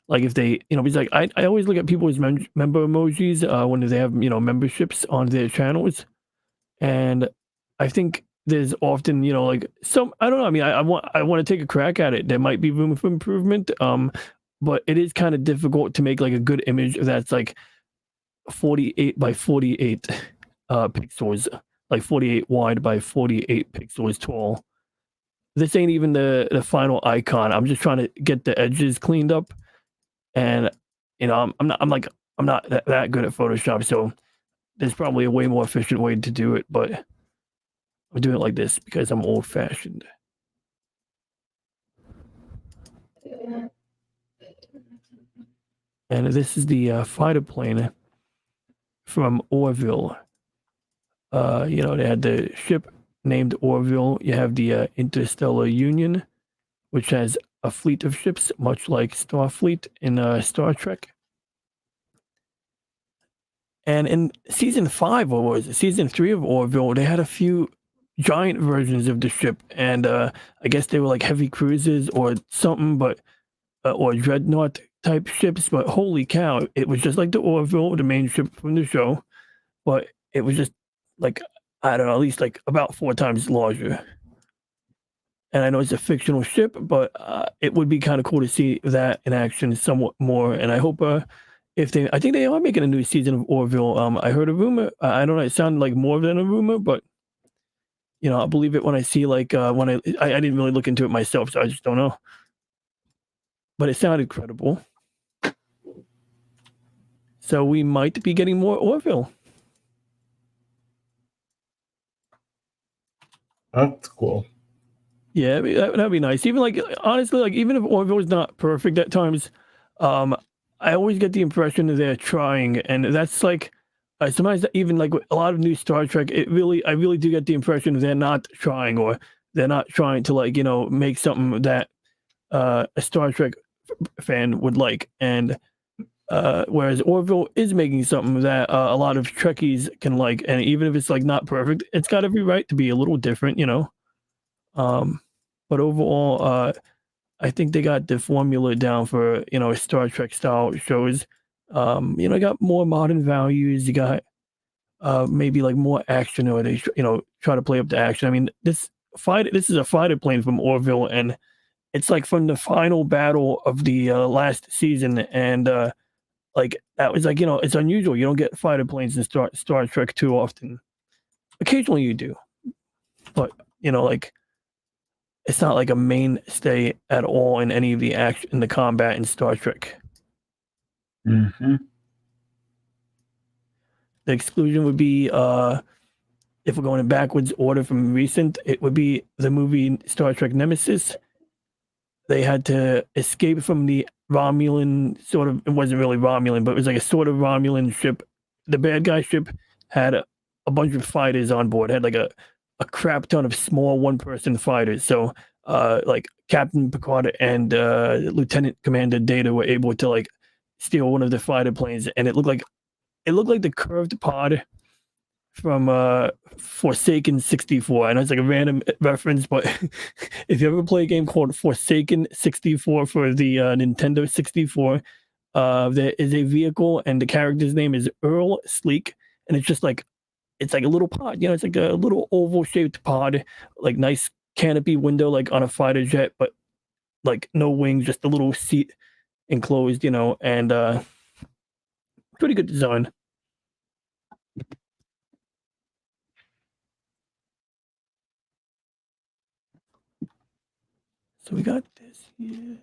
Like if they, you know, because like I always look at people's member emojis when they have, you know, memberships on their channels, and I think there's often, you know, like some I don't know. I mean, I want to take a crack at it. There might be room for improvement. But it is kind of difficult to make like a good image that's like 48 by 48 pixels, like 48 wide by 48 pixels tall. This ain't even the final icon. I'm just trying to get the edges cleaned up, and you know, I'm not that good at Photoshop, so there's probably a way more efficient way to do it, but I'm doing it like this because I'm old fashioned. And this is the fighter plane from Orville. You know, they had the ship named Orville. You have the Interstellar Union, which has a fleet of ships, much like Starfleet in Star Trek. And in season 5, or was it season 3 of Orville, they had a few giant versions of the ship, and I guess they were like heavy cruisers or something, but or dreadnought type ships. But holy cow, it was just like the Orville, the main ship from the show, but it was just like I don't know, at least like about 4 times larger. And I know it's a fictional ship, but it would be kind of cool to see that in action somewhat more. And I hope if they, I think they are making a new season of Orville. I heard a rumor. I don't know. It sounded like more than a rumor, but you know, I'll believe it when I see like when I didn't really look into it myself, so I just don't know. But it sounded credible. So we might be getting more Orville. That's cool. Yeah, I mean, that'd be nice. Even like honestly, like even if Orville is not perfect at times, um, I always get the impression that they're trying, and that's like sometimes even like with a lot of new Star Trek, I really do get the impression they're not trying, or they're not trying to like you know make something that a Star Trek fan would like, and whereas Orville is making something that a lot of Trekkies can like, and even if it's like not perfect, it's got every right to be a little different, you know. Um, but overall, I think they got the formula down for you know Star Trek style shows. You got more modern values. You got maybe like more action, or they try to play up the action. I mean, this is a fighter plane from Orville, and it's like from the final battle of the last season, and like that was like it's unusual. You don't get fighter planes in Star Trek too often. Occasionally you do, but like it's not like a mainstay at all in any of the action in the combat in Star Trek. Mm-hmm. The exclusion would be if we're going in backwards order from recent, it would be the movie Star Trek Nemesis. They had to escape from the Romulan sort of. It wasn't really Romulan, but it was like a sort of Romulan ship. The bad guy ship had a bunch of fighters on board. It had like a crap ton of small one-person fighters. So like Captain Picard and Lieutenant Commander Data were able to like steal one of the fighter planes, and it looked like the curved pod from Forsaken 64. I know it's like a random reference, but if you ever play a game called Forsaken 64 for the Nintendo 64, there is a vehicle and the character's name is Earl Sleek, and it's like a little pod. It's like a little oval shaped pod, like nice canopy window, like on a fighter jet, but like no wings, just a little seat enclosed, and pretty good design. So we got this here.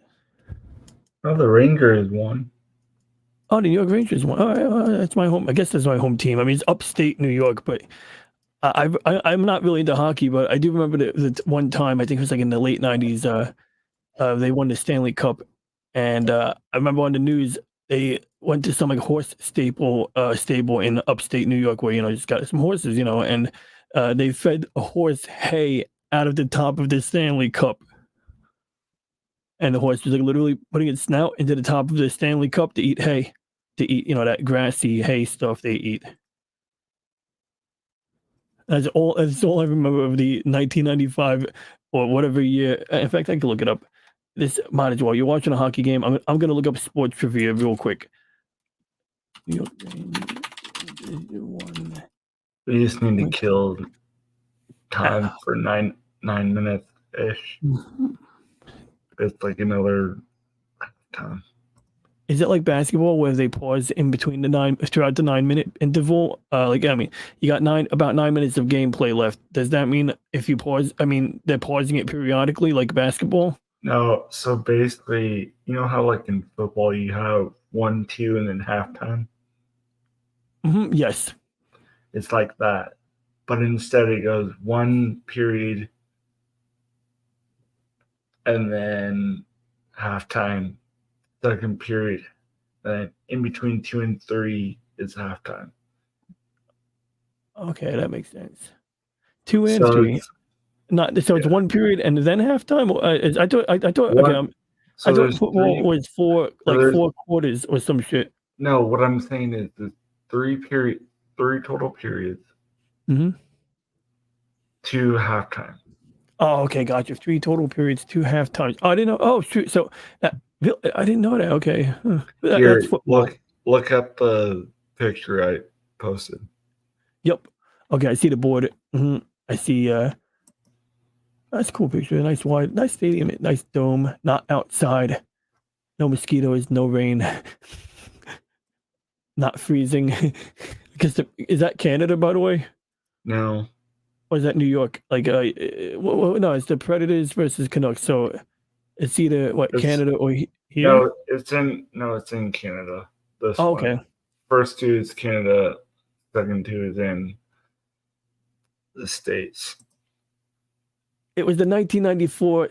Oh, the Rangers won. Oh, the New York Rangers won. That's my home. I guess that's my home team. I mean, it's upstate New York, but I'm not really into hockey. But I do remember the one time. I think it was like in the late '90s. They won the Stanley Cup, and I remember on the news they went to some like horse stable in upstate New York where just got some horses, and they fed a horse hay out of the top of the Stanley Cup. And the horse was like literally putting its snout into the top of the Stanley Cup to eat hay, that grassy hay stuff they eat. That's all I remember of the 1995 or whatever year. In fact, I can look it up. This might as well. You're watching a hockey game. I'm going to look up sports trivia real quick. New York Rangers. We just need to kill time for nine minutes ish. Mm-hmm. It's like another time. Is it like basketball where they pause in between throughout the 9-minute interval? You got about 9 minutes of gameplay left. Does that mean if you pause, they're pausing it periodically like basketball? No, so basically, how like in football you have 1, 2, and then halftime? Mm-hmm, yes. It's like that. But instead it goes 1 period and then halftime, second period. And in between 2 and 3 is halftime. Okay, that makes sense. 2 and 3. It's 1 period and then halftime. I thought football was 4 quarters or some shit. No, what I'm saying is the 3 total periods. Mm-hmm. 2 halftime. Oh, okay, gotcha. 3 total periods, 2 halftimes. Oh, I didn't know. Oh, shoot. So I didn't know that. Okay, that's football. Look at the picture I posted. Yep. Okay, I see the board. Mm-hmm. I see. That's a cool picture. Nice stadium, nice dome. Not outside. No mosquitoes. No rain. Not freezing. Is that Canada, by the way? No. Or is that New York? Like, no, it's the Predators versus Canucks. So it's either Canada or here. No, it's in Canada. This one. Okay. First 2 is Canada. Second 2 is in the States. It was the 1994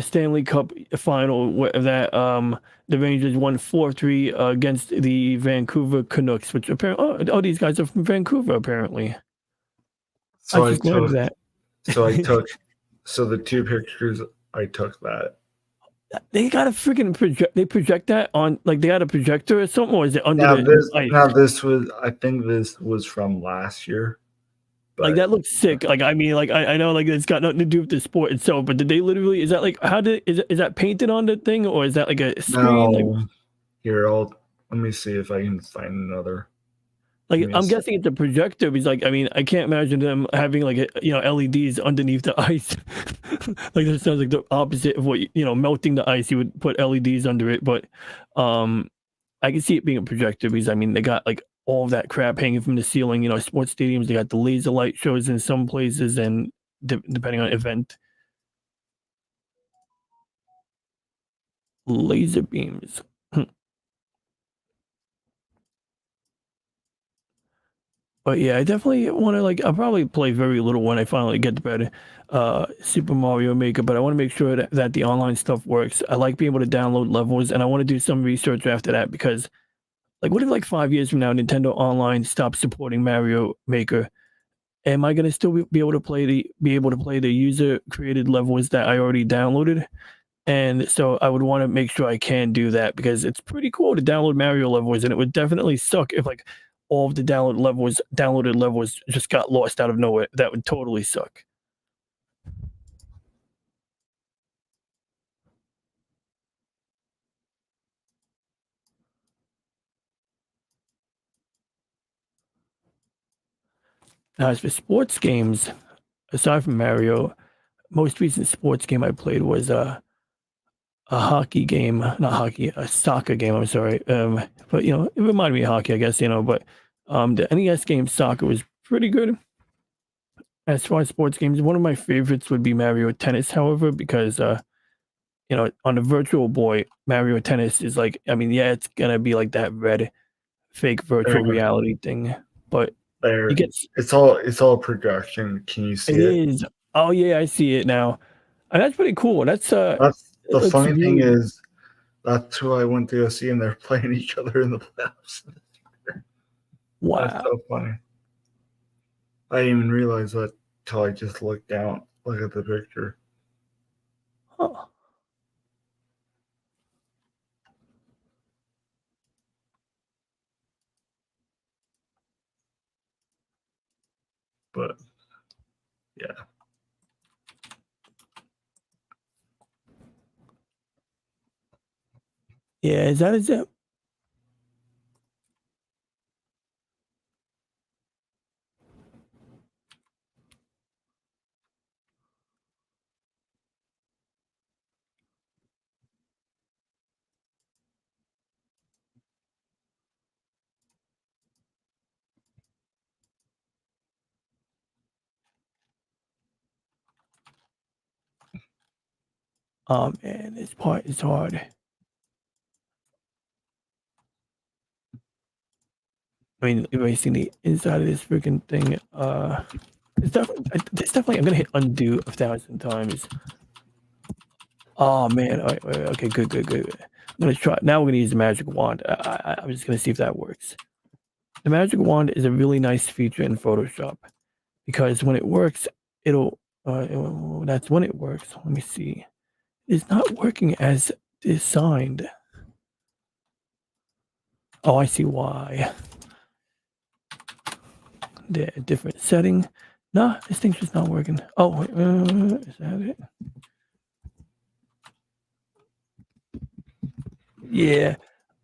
Stanley Cup final that the Rangers won 4-3 against the Vancouver Canucks, which apparently these guys are from Vancouver apparently. So I took that. So the 2 pictures I took that. They got a freaking project that on they got a projector or something, or is it under I think this was from last year. But that looks sick. I know it's got nothing to do with the sport itself, but did they literally? Is that is that painted on the thing, or is that like a screen? No. Here, let Let me see if I can find another. Give Like, me a I'm sec. guessing it's a projector because, like, I mean, I can't imagine them having, like, LEDs underneath the ice. Like, that sounds like the opposite of what melting the ice, you would put LEDs under it, but, um, I can see it being a projector because, I mean, they got, like, all of that crap hanging from the ceiling, sports stadiums, they got the laser light shows in some places and depending on event, laser beams. But yeah, I definitely wanna, like I'll probably play very little when I finally get to bed, Super Mario Maker, but I wanna make sure that the online stuff works. I like being able to download levels, and I wanna do some research after that because, like, what if, like, 5 years from now, Nintendo Online stops supporting Mario Maker? Am I gonna still be able to play the user-created levels that I already downloaded? And so I would wanna make sure I can do that because it's pretty cool to download Mario levels, and it would definitely suck if, like, all of the downloaded levels just got lost out of nowhere. That would totally suck. Now as for sports games, aside from Mario, most recent sports game I played was, a hockey game not hockey, a soccer game, I'm sorry, but, it reminded me of hockey, I guess, but, the NES game soccer was pretty good. As far as sports games, one of my favorites would be Mario Tennis, however, because, on the Virtual Boy, Mario Tennis is like I mean, yeah, it's gonna be like that red fake There virtual we go. reality thing, but you There. get It's all production. Can you it see it? is. Oh, yeah, I see it now, and that's pretty cool. That's It the looks funny thing really is that's who I went to go see, and they're playing each other in the playoffs. That's wow. so funny. I didn't even realize that till I just looked down, look at the picture. Huh. But yeah, Yeah, is it? Oh, man, this part is hard. I mean, erasing the inside of this freaking thing, it's definitely I'm gonna hit undo 1,000 times. Oh, man. Alright, wait, okay, good, good, good. I'm gonna try now we're gonna use the magic wand. I'm just gonna see if that works. The magic wand is a really nice feature in Photoshop because when it works, that's when it works. Let me see. It's not working as designed. Oh, I see why. The different setting. Nah, this thing's just not working. Oh, wait, is that it? Yeah,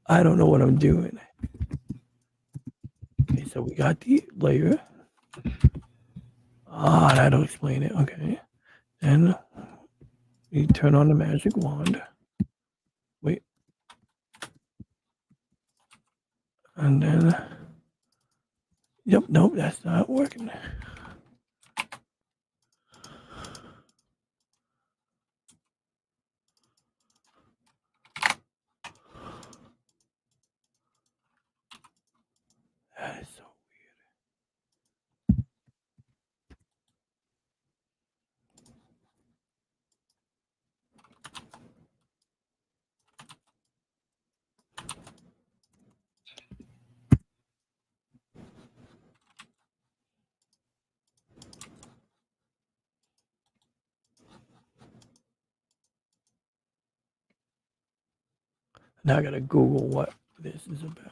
I don't know what I'm doing. Okay, so we got the layer. Ah, that'll explain it. Okay. Then you turn on the magic wand. Wait. And then, yep, nope, that's not working. That is so now I gotta Google what this is about.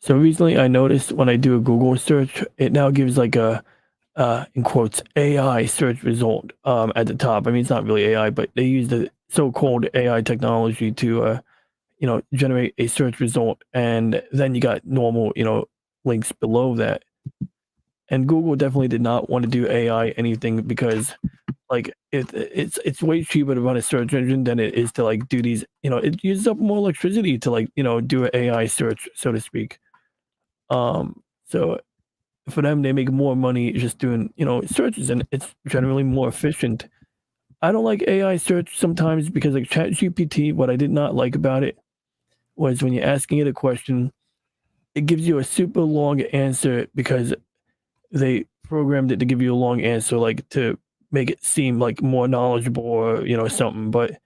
So recently I noticed when I do a Google search, it now gives like in quotes AI search result at the top. I mean, it's not really AI, but they use the so-called AI technology to generate a search result, and then you got normal links below that. And Google definitely did not want to do AI anything because like it's way cheaper to run a search engine than it is to like do these. It uses up more electricity to like do an AI search, so to speak. So for them, they make more money just doing searches, and it's generally more efficient. I don't like AI search sometimes because like ChatGPT, what I did not like about it was when you're asking it a question, it gives you a super long answer because they programmed it to give you a long answer, like to make it seem like more knowledgeable or something. But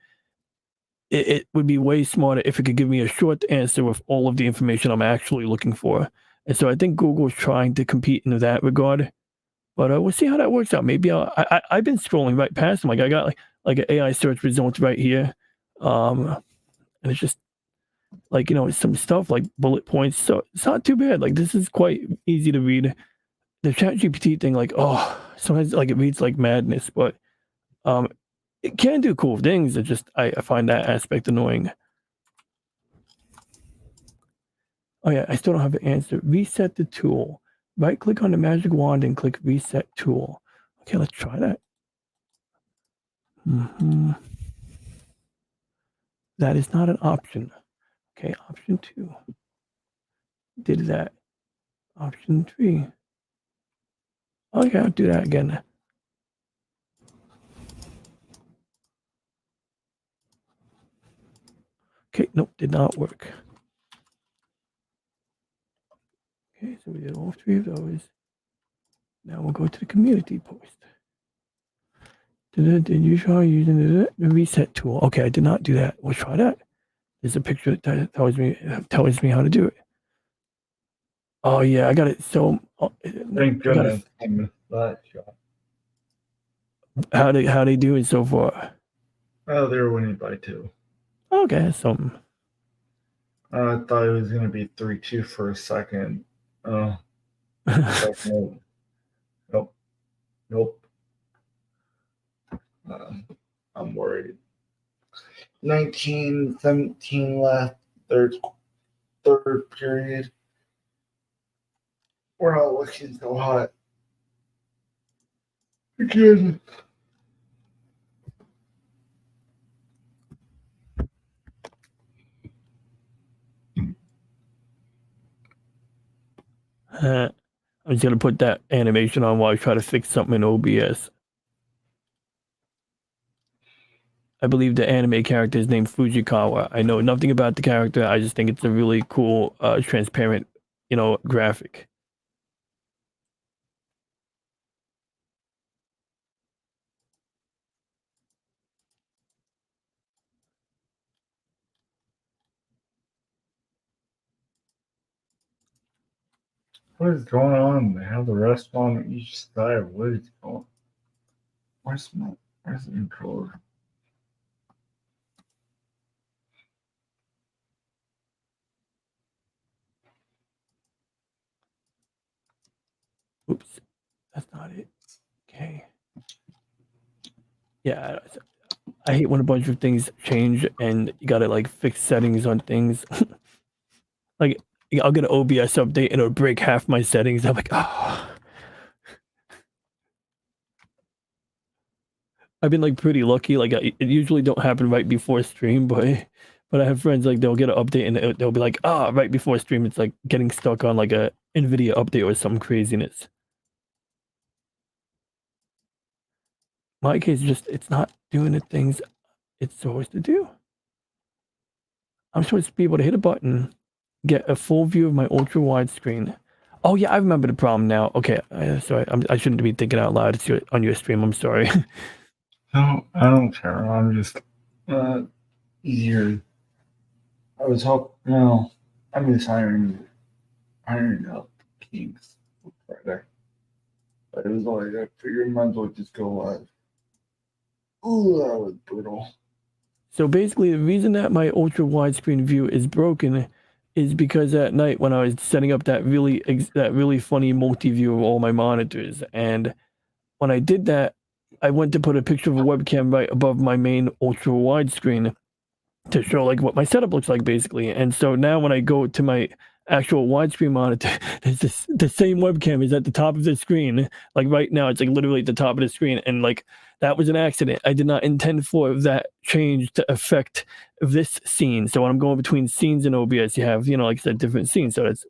it would be way smarter if it could give me a short answer with all of the information I'm actually looking for. And so I think Google's trying to compete in that regard. But we'll see how that works out. Maybe I've been scrolling right past them. Like I got like an AI search results right here, and it's just like some stuff like bullet points. So it's not too bad. Like this is quite easy to read. The ChatGPT thing, like sometimes like it reads like madness, but um, it can do cool things. It just I find that aspect annoying. Oh yeah, I still don't have the answer. Reset the tool. Right click on the magic wand and click reset tool. Okay, let's try that. That is not an option. Okay, option 2. Did that. Option 3. Okay, I'll do that again. Okay, nope, did not work. Okay, so we did all 3 of those. Now we'll go to the community post. Did you try using the reset tool? Okay, I did not do that. We'll try that. There's a picture that tells me how to do it. Oh yeah, I got it. So Thank goodness I missed that shot. How they doing so far? Oh, they were winning by 2. Okay, that's something. I thought it was going to be 3-2 for a second. Nope. Nope. I'm worried. 19-17 left, third period. We're not looking so hot. Again. I'm just gonna put that animation on while I try to fix something in OBS. I believe the anime character is named Fujikawa. I know nothing about the character. I just think it's a really cool, transparent, graphic. What is going on? They have the restaurant on each side. What is going on? Where's the controller? Oops, that's not it. Okay. Yeah, I hate when a bunch of things change and you gotta like fix settings on things. Like I'll get an OBS update and it'll break half my settings. I'm like, oh. I've been like pretty lucky. Like it usually don't happen right before stream, but I have friends like they'll get an update and they'll be like, right before stream, it's like getting stuck on like a NVIDIA update or some craziness. My case, just it's not doing the things it's supposed to do. I'm supposed to be able to hit a button, get a full view of my ultra wide screen. Oh yeah, I remember the problem now. Okay, sorry, I shouldn't be thinking out loud. It's on your stream. I'm sorry. No, I don't care. I'm just easier. I was hoping. No, I'm just ironing up kinks Friday. But it was like I figured might as well just go live. Ooh, that was brutal. So basically, the reason that my ultra widescreen view is broken is because at night when I was setting up that really funny multi-view of all my monitors, and when I did that, I went to put a picture of a webcam right above my main ultra wide screen to show like what my setup looks like basically. And so now when I go to my actual widescreen monitor, the same webcam is at the top of the screen. Like right now, it's like literally at the top of the screen, and like that was an accident. I did not intend for that change to affect this scene. So when I'm going between scenes in OBS, you have like I said, different scenes. So it's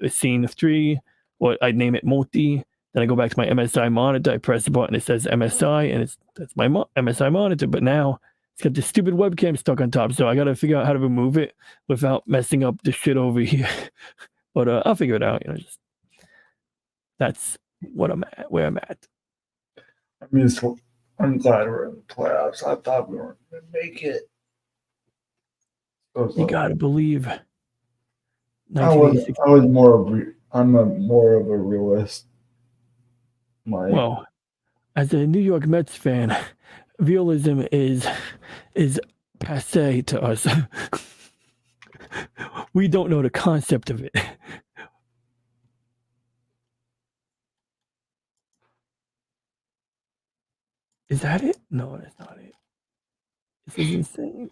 scene 3, what I name it multi. Then I go back to my MSI monitor. I press the button. It says MSI, and that's my MSI monitor. But now it's got this stupid webcam stuck on top, so I gotta figure out how to remove it without messing up the shit over here. But I'll figure it out. Just that's what I'm at, where I'm at. I'm glad we're in the playoffs. I thought we weren't going to make it. You gotta believe. I was I'm more of a realist. Well, as a New York Mets fan, realism is passe to us. We don't know the concept of it. Is that it? No, that's not it. This is insane.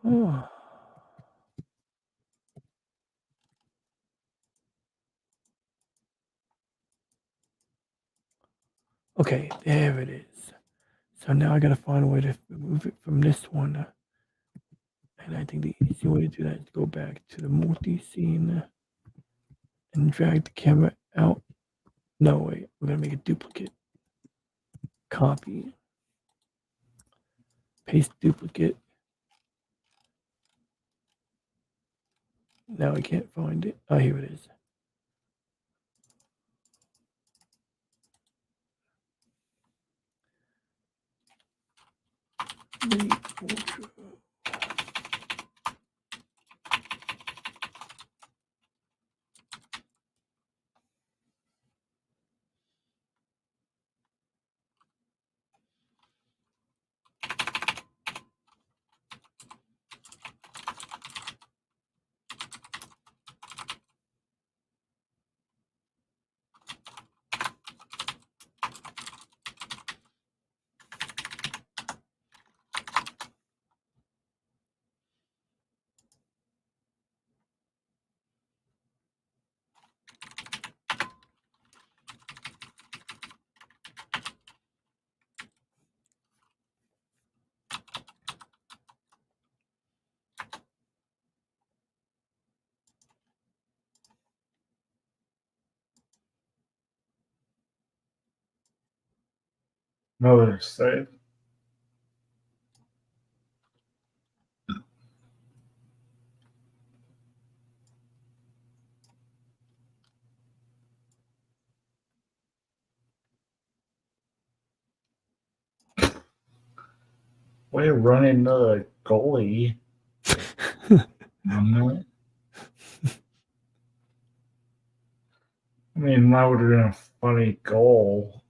Oh. Okay, there it is. So now I gotta find a way to remove it from this one. And I think the easy way to do that is to go back to the multi-scene and drag the camera out. No, wait, we're gonna make a duplicate. Copy. Paste duplicate. Now I can't find it. Oh, here it is. Another save. We're running the goalie. I mean, that would have been a funny goal,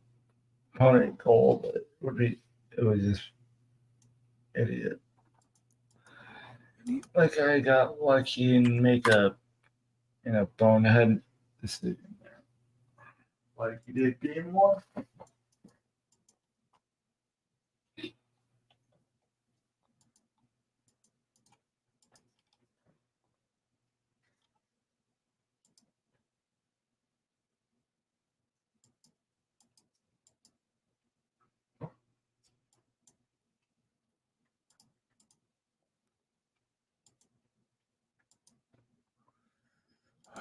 but it was just idiot. Like I got lucky and make a bonehead decision there, like he did game 1.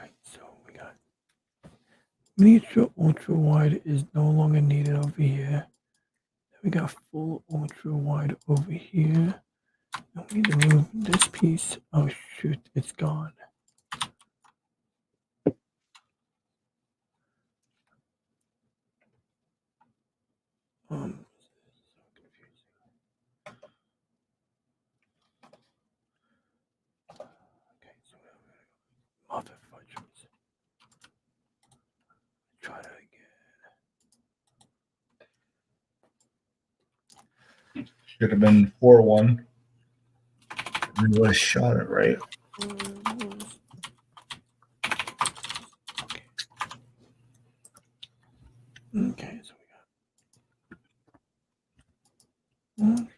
Alright, so we got miniature ultra wide is no longer needed over here. We got full ultra wide over here. And we need to move this piece. Oh shoot, it's gone. Okay, so muffin fudges. Try that again. Should have been 4-1. We would have shot it right. Okay, so we got.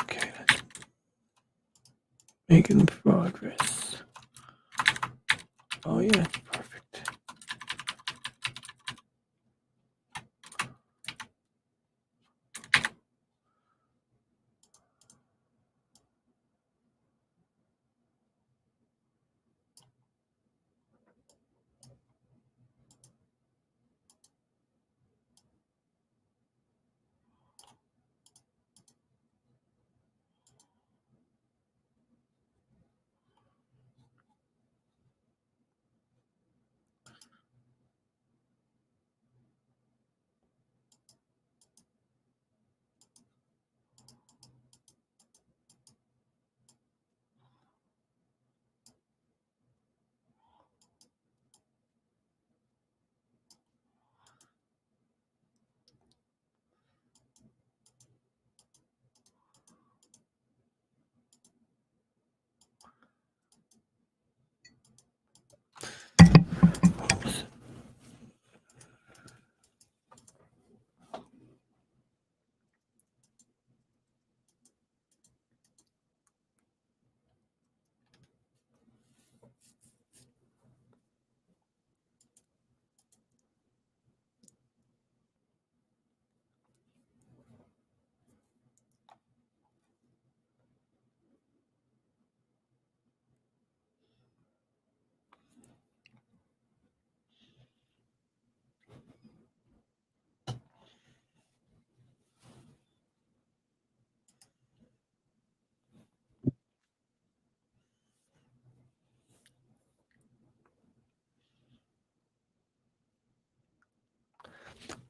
Okay, that's making progress. Oh yeah, it's perfect.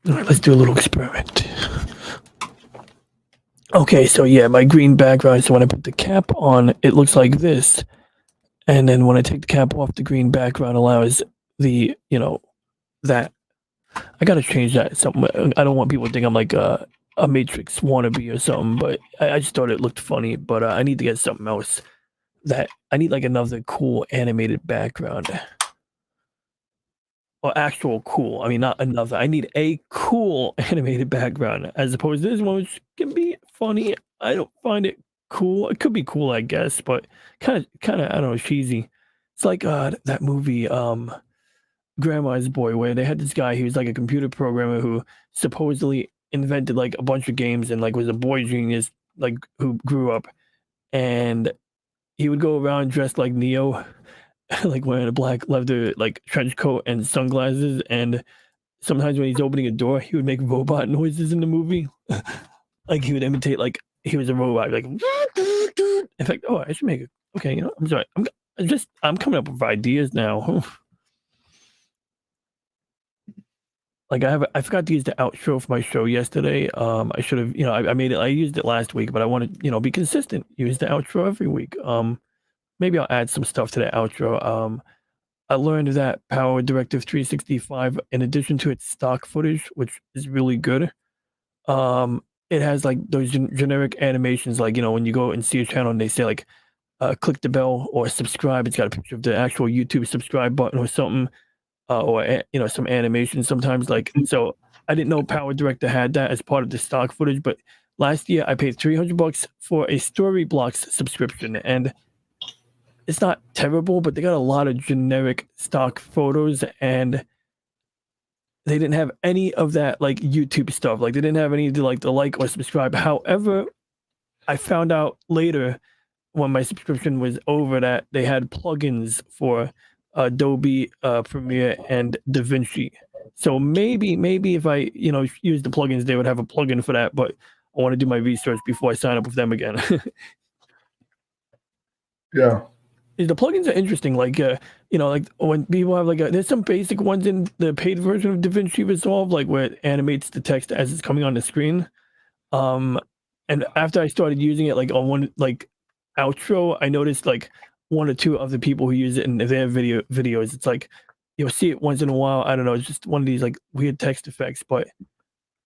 All right, let's do a little experiment. Okay, so yeah, my green background. So when I put the cap on, it looks like this, and then when I take the cap off, the green background allows the that. I gotta change that. Something. I don't want people to think I'm like a Matrix wannabe or something. But I just thought it looked funny. But I need to get something else. That I need like another cool animated background. or actual cool. I mean, not another. I need a cool animated background as opposed to this one, which can be funny. I don't find it cool. It could be cool, I guess, but kind of, I don't know, cheesy. It's like that movie, Grandma's Boy, where they had this guy. He was like a computer programmer who supposedly invented like a bunch of games and like was a boy genius, like who grew up, and he would go around dressed like Neo, like wearing a black leather like trench coat and sunglasses, and sometimes when he's opening a door, he would make robot noises in the movie. Like he would imitate like he was a robot, like in fact, oh, I should make it. Okay, I'm sorry. I'm coming up with ideas now. Like I forgot to use the outro for my show yesterday. I should have, I made it. I used it last week, but I want to, be consistent. Use the outro every week. Maybe I'll add some stuff to the outro. I learned that Power Directive 365, in addition to its stock footage, which is really good, it has like those generic animations, like when you go and see a channel and they say like click the bell or subscribe. It's got a picture of the actual YouTube subscribe button or something, or some animation. Sometimes like so, I didn't know Power Director had that as part of the stock footage, but last year I paid $300 for a Storyblocks subscription, and it's not terrible, but they got a lot of generic stock photos, and they didn't have any of that like YouTube stuff. Like they didn't have any to like the like or subscribe. However, I found out later when my subscription was over that they had plugins for Adobe Premiere and DaVinci. So maybe if I use the plugins, they would have a plugin for that. But I want to do my research before I sign up with them again. Yeah. The plugins are interesting. Like like when people have like there's some basic ones in the paid version of DaVinci Resolve, like where it animates the text as it's coming on the screen. Um, and after I started using it, like on one like outro, I noticed like one or two of the people who use it in their videos. It's like you'll see it once in a while. I don't know. It's just one of these like weird text effects, but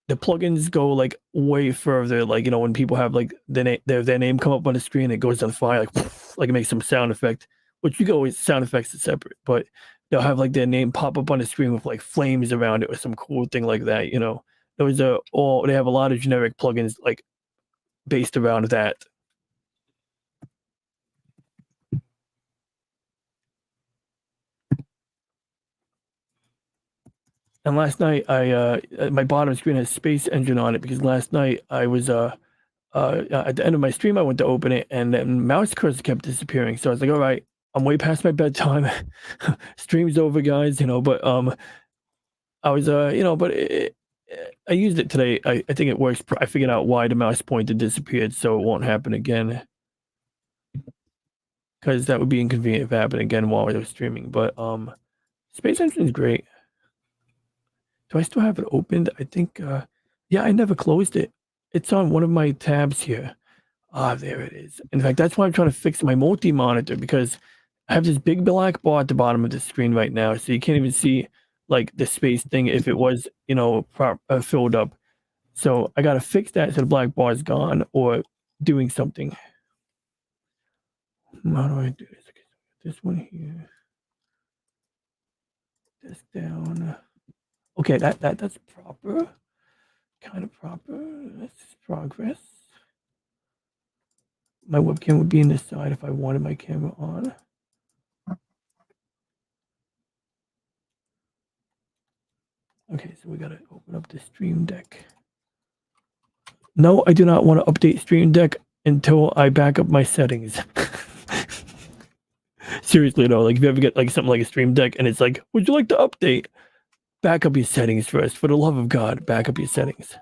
the plugins go like way further. Like when people have like their name come up on the screen, it goes on fire like it makes some sound effect. Which you go with sound effects is separate, but they'll have like their name pop up on the screen with like flames around it or some cool thing like that. Those are all they have a lot of generic plugins like based around that. And last night my bottom screen has Space Engine on it because last night I was at the end of my stream I went to open it and then mouse cursor kept disappearing. So I was like, all right, I'm way past my bedtime. Stream's over, guys, but I was but I used it today. I think it works. I figured out why the mouse pointer disappeared, so it won't happen again. Because that would be inconvenient if it happened again while I was streaming. But Space Engine is great. Do I still have it opened? I think yeah, I never closed it. It's on one of my tabs here. Ah, there it is. In fact, that's why I'm trying to fix my multi-monitor because I have this big black bar at the bottom of the screen right now, so you can't even see like the space thing if it was filled up. So I gotta fix that so the black bar is gone or doing something. How do I do this? Okay, this one here. This down. Okay, that's proper. Kind of proper. That's progress. My webcam would be in this side if I wanted my camera on. Okay, so we gotta open up the Stream Deck. No, I do not want to update Stream Deck until I back up my settings. Seriously, no. Like if you ever get like something like a Stream Deck and it's like, would you like to update? Back up your settings first. For the love of God, back up your settings.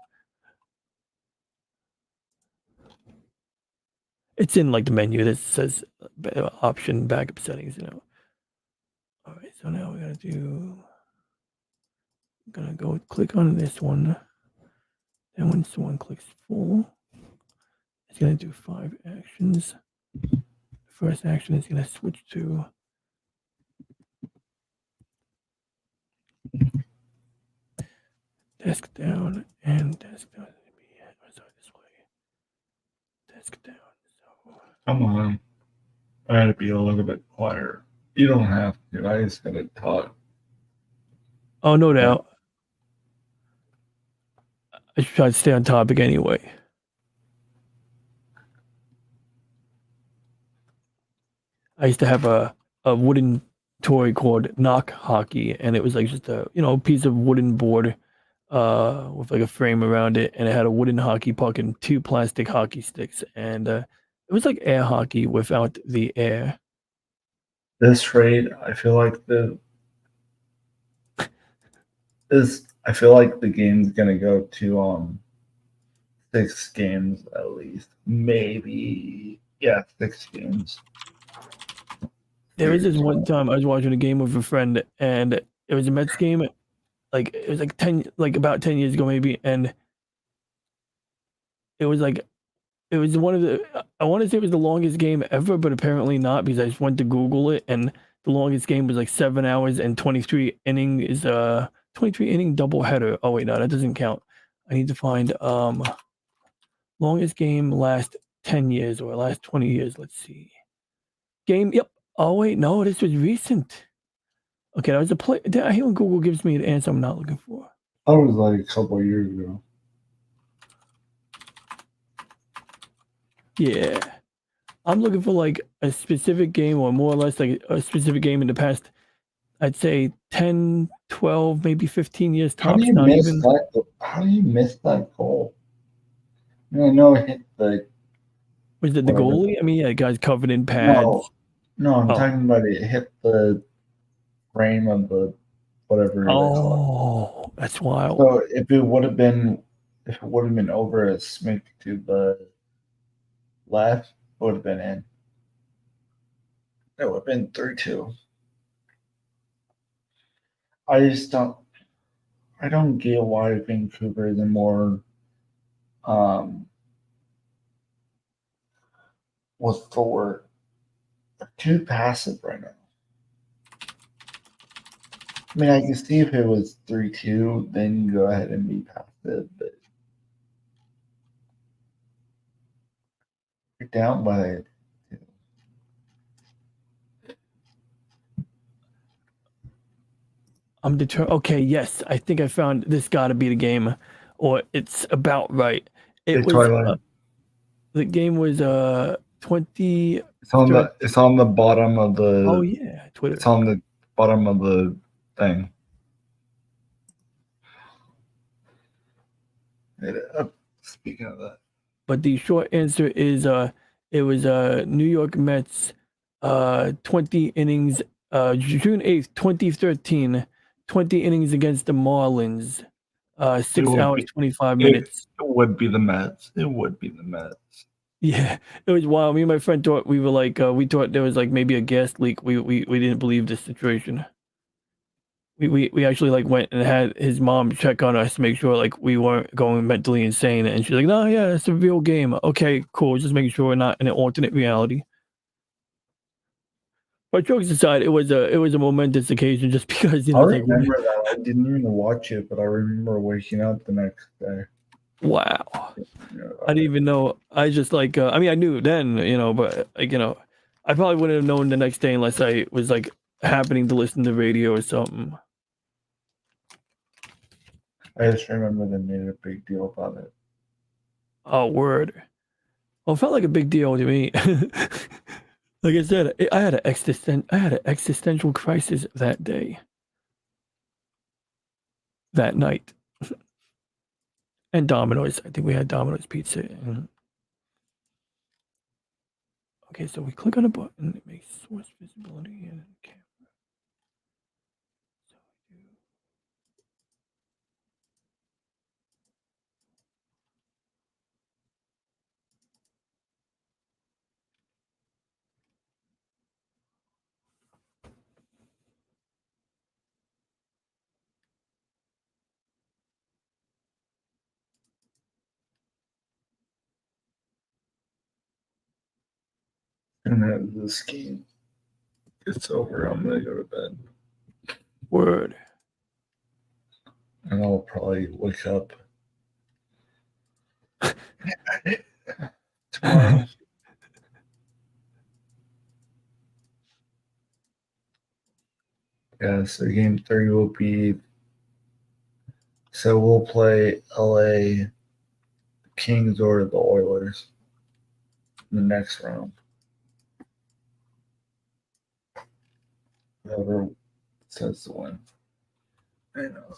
It's in like the menu that says option backup settings, All right, so now we gotta do. I'm gonna go click on this one. And when someone clicks full, it's gonna do 5 actions. The first action is gonna switch to desk down and desk down. Sorry, this way. Desk down. So. Come on. I gotta be a little bit quieter. You don't have to. I just gotta talk. Oh, no Right. doubt. I should try to stay on topic anyway. I used to have a wooden toy called knock hockey, and it was like just a piece of wooden board with like a frame around it, and it had a wooden hockey puck and two plastic hockey sticks, and it was like air hockey without the air. This rate, I feel like I feel like the game's gonna go to 6 games at least. Maybe, yeah, 6 games. There was this Here's one one. time I was watching a game with a friend, and it was a Mets game. Like it was like about 10 years ago maybe, and it was like it was one of the I want to say it was the longest game ever, but apparently not because I just went to Google it, and the longest game was like 7 hours and 23 inning is 23 inning doubleheader. Oh wait, no, that doesn't count. I need to find longest game last 10 years or last 20 years. Let's see. Game. Yep. Oh wait, no, this was recent. Okay, that was a play. I hate when Google gives me an answer I'm not looking for. That was like a couple of years ago. Yeah. I'm looking for like a specific game or more or less like a specific game in the past, I'd say 10, 12, maybe 15 years How do tops, you not miss even. that? How do you miss that goal? I mean, I know it hit the Was it the whatever. goalie? I mean, yeah, guys covered in No, pads. no, I'm Oh. talking about it hit the frame of the whatever they call it. Oh, that's wild. So if it would have been over a smick to the left, it would have been in. It would have been 3-2. I just don't. I don't get why Vancouver is more. Um, what's the word? Too passive right now. I mean, I can see if it was 3-2, then you go ahead and be passive, but you're down by 2. I'm determined. Okay, yes, I think I found this. Got to be the game, or it's about right. It Hey was Twilight, the game was 20. it's on the bottom of Oh the yeah, it's Twitter. on the bottom of the thing. Speaking of that, But the short answer is it was New York Mets 20 innings June 8th, 2013, 20 innings against the Marlins. it 6 would hours be 25 it, minutes. it would be the Mets. It would be the Mets. Yeah, it was wild. Me and my friend thought we were like we thought there was like maybe a gas leak. We didn't believe this situation. We actually like went and had his mom check on us to make sure like we weren't going mentally insane, and she's like, "No, yeah, it's a real game. Okay, cool. Just making sure we're not in an alternate reality." But jokes aside, it was a momentous occasion just because I it's like, remember that. I didn't even watch it, but I remember waking up the next day. wow. You know, I didn't even know. I just like I mean I knew then, but like I probably wouldn't have known the next day unless I was like happening to listen to the radio or something. I just remember they made a big deal about it. Oh, word. Well, it felt like a big deal to me. Like I said, I had an existential crisis that day, that night. And Domino's. I think we had Domino's pizza. Okay, so we click on a button. It makes source visibility and camera. And as this game gets over, I'm gonna go to bed, Word. and I'll probably wake up tomorrow. Yeah, so game 3 will be So we'll play LA Kings or the Oilers in the next round. Whoever says to win. I know.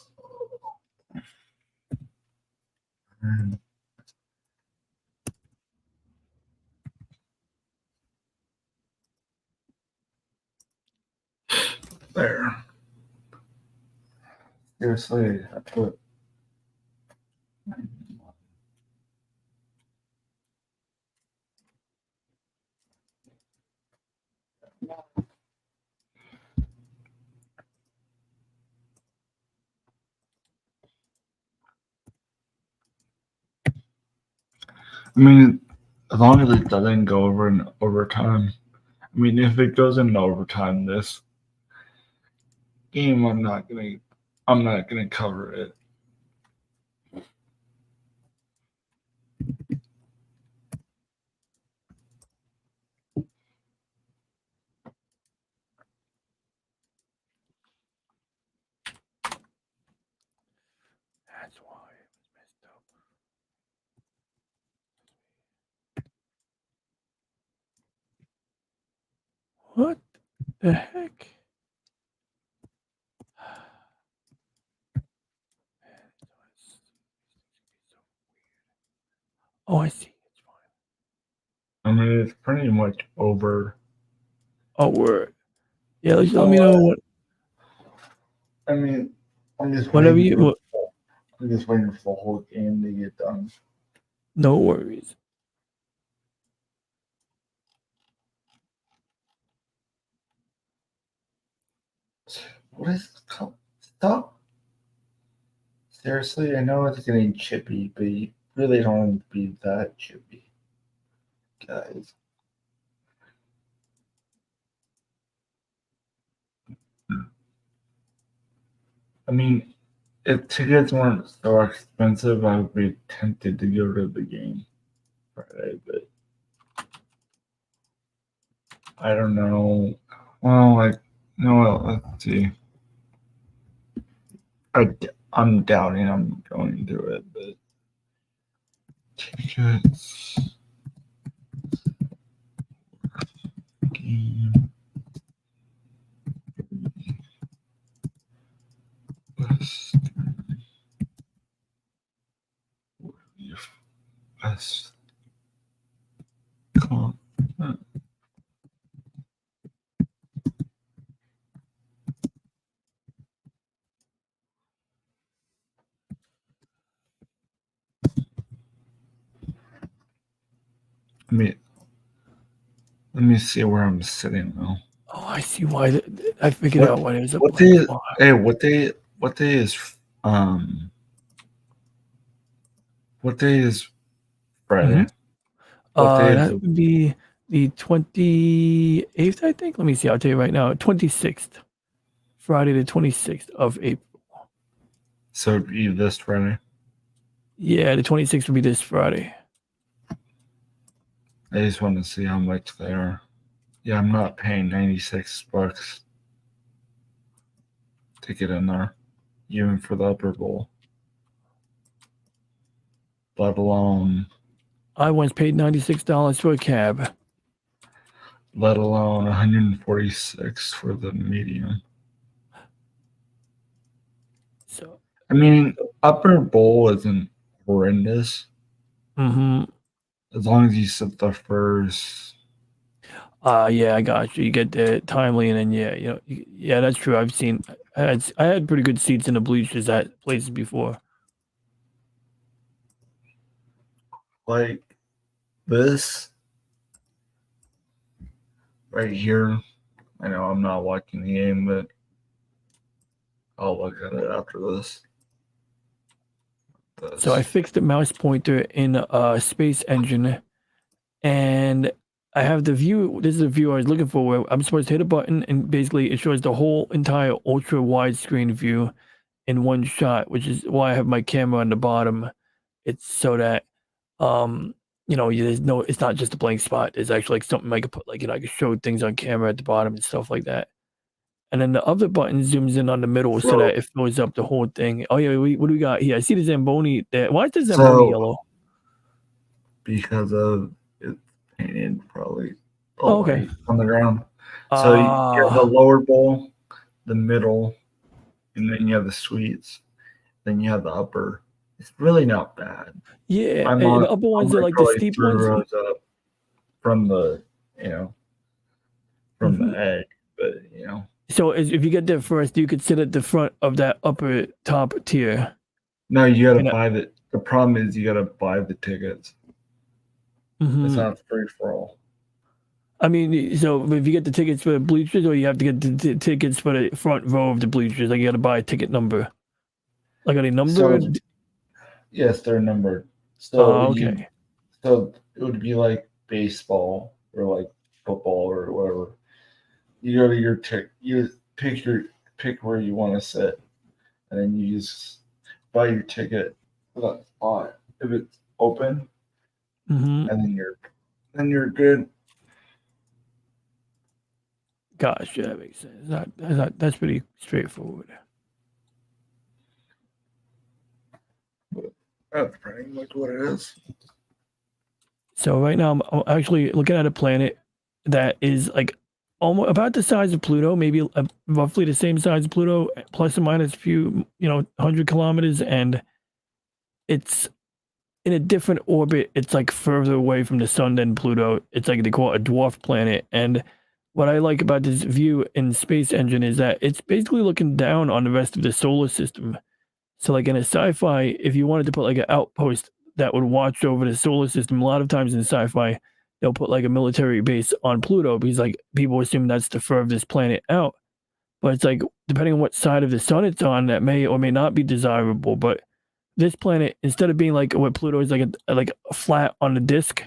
There. Seriously, I put. I mean, as long as it doesn't go over in overtime. I mean, if it goes into overtime, this game, I'm not gonna cover it. That's why it was messed up. What the heck? Oh, I see. It's fine. I mean, it's pretty much over. Oh, word. Yeah, let me know what. I mean, I'm just Whatever waiting. you. I'm just waiting for the whole game to get done. No worries. What is it called? Stop. Seriously, I know it's getting chippy, but you really don't be that chippy, guys. I mean, if tickets weren't so expensive, I would be tempted to go to the game Friday, but I don't know. Well, like, no, let's see. I'm doubting I'm going to it, but tickets game best best content. Let me see where I'm sitting now. Oh, I see why. I figured out why there's a What blank day? bar. Hey, what day? What day is What day is Friday? What day is That would be the 28th, I think. Let me see. I'll tell you right now. 26th. Friday the 26th of April. So it'd be this Friday? Yeah, the 26th will be this Friday. I just want to see how much they are. Yeah, I'm not paying $96 to get in there, even for the upper bowl. Let alone I once paid $96 for a cab. let alone 146 for the medium. So, I mean, upper bowl isn't horrendous mm-hmm. as long as you sit the first. Yeah, I got you. You get there timely, and then yeah, that's true. I've seen. I had pretty good seats in the bleachers at places before. Like this right here. I know I'm not watching the game, but I'll look at it after this. So I fixed the mouse pointer in Space Engine, and I have the view. This is the view I was looking for, where I'm supposed to hit a button, and basically it shows the whole entire ultra widescreen view in one shot, which is why I have my camera on the bottom. It's so that there's no. It's not just a blank spot. There's actually like something I could put, like I could show things on camera at the bottom and stuff like that. and then the other button zooms in on the middle so So that it fills up the whole thing. Oh yeah, what do we got here? I see the Zamboni there. Why is the Zamboni so yellow? because of it's painted probably the Oh, okay. light on the ground. So you have the Ah, lower bowl, the middle, and then you have the sweets. Then you have the upper. It's really not bad. yeah. My mom, The upper my ones are mom like the probably steep ones. threw those up from the you know from the Mhm. egg, but So if you get there first, you could sit at the front of that upper top tier. no, you got to You know. buy the. The problem is you got to buy the tickets. It's Mhm. not free for all. I mean, so if you get the tickets for the bleachers, or you have to get the tickets for the front row of the bleachers, like you got to buy a ticket number. Like are they So numbered? yes, they're numbered. So Oh, you okay. so it would be like baseball or like football or whatever. You go to your you pick where you want to sit, and then you just buy your ticket for that spot. If it's open, Mhm. and then you're good. Gosh, yeah, that makes sense. That's pretty straightforward. But that's pretty much what it is. So right now I'm actually looking at a planet that is like almost about the size of Pluto, maybe roughly the same size as Pluto, plus or minus a few, 100 kilometers, and it's in a different orbit. It's like further away from the sun than Pluto. It's like they call it a dwarf planet. And what I like about this view in Space Engine is that it's basically looking down on the rest of the solar system. So, like in a sci-fi, if you wanted to put like an outpost that would watch over the solar system, a lot of times in sci-fi, they'll put like a military base on Pluto because like people assume that's the furthest planet out. But it's like depending on what side of the sun it's on, that may or may not be desirable. But this planet, instead of being like what Pluto is like a flat on the disk,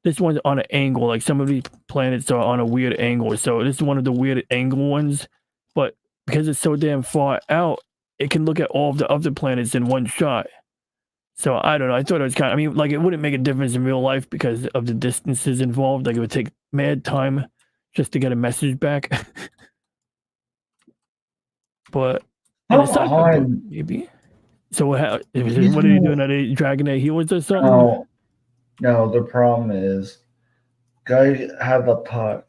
this one's on an angle. Like some of these planets are on a weird angle. So this is one of the weird angle ones. But because it's so damn far out, it can look at all of the other planets in one shot. So I don't know. I thought it was kind of, I mean, like it wouldn't make a difference in real life because of the distances involved. Like it would take mad time just to get a message back. But in a Come sci-fi book, on, maybe. So these what are you will doing? Are they dragging their heels or something? no. No, the problem is guy have the puck.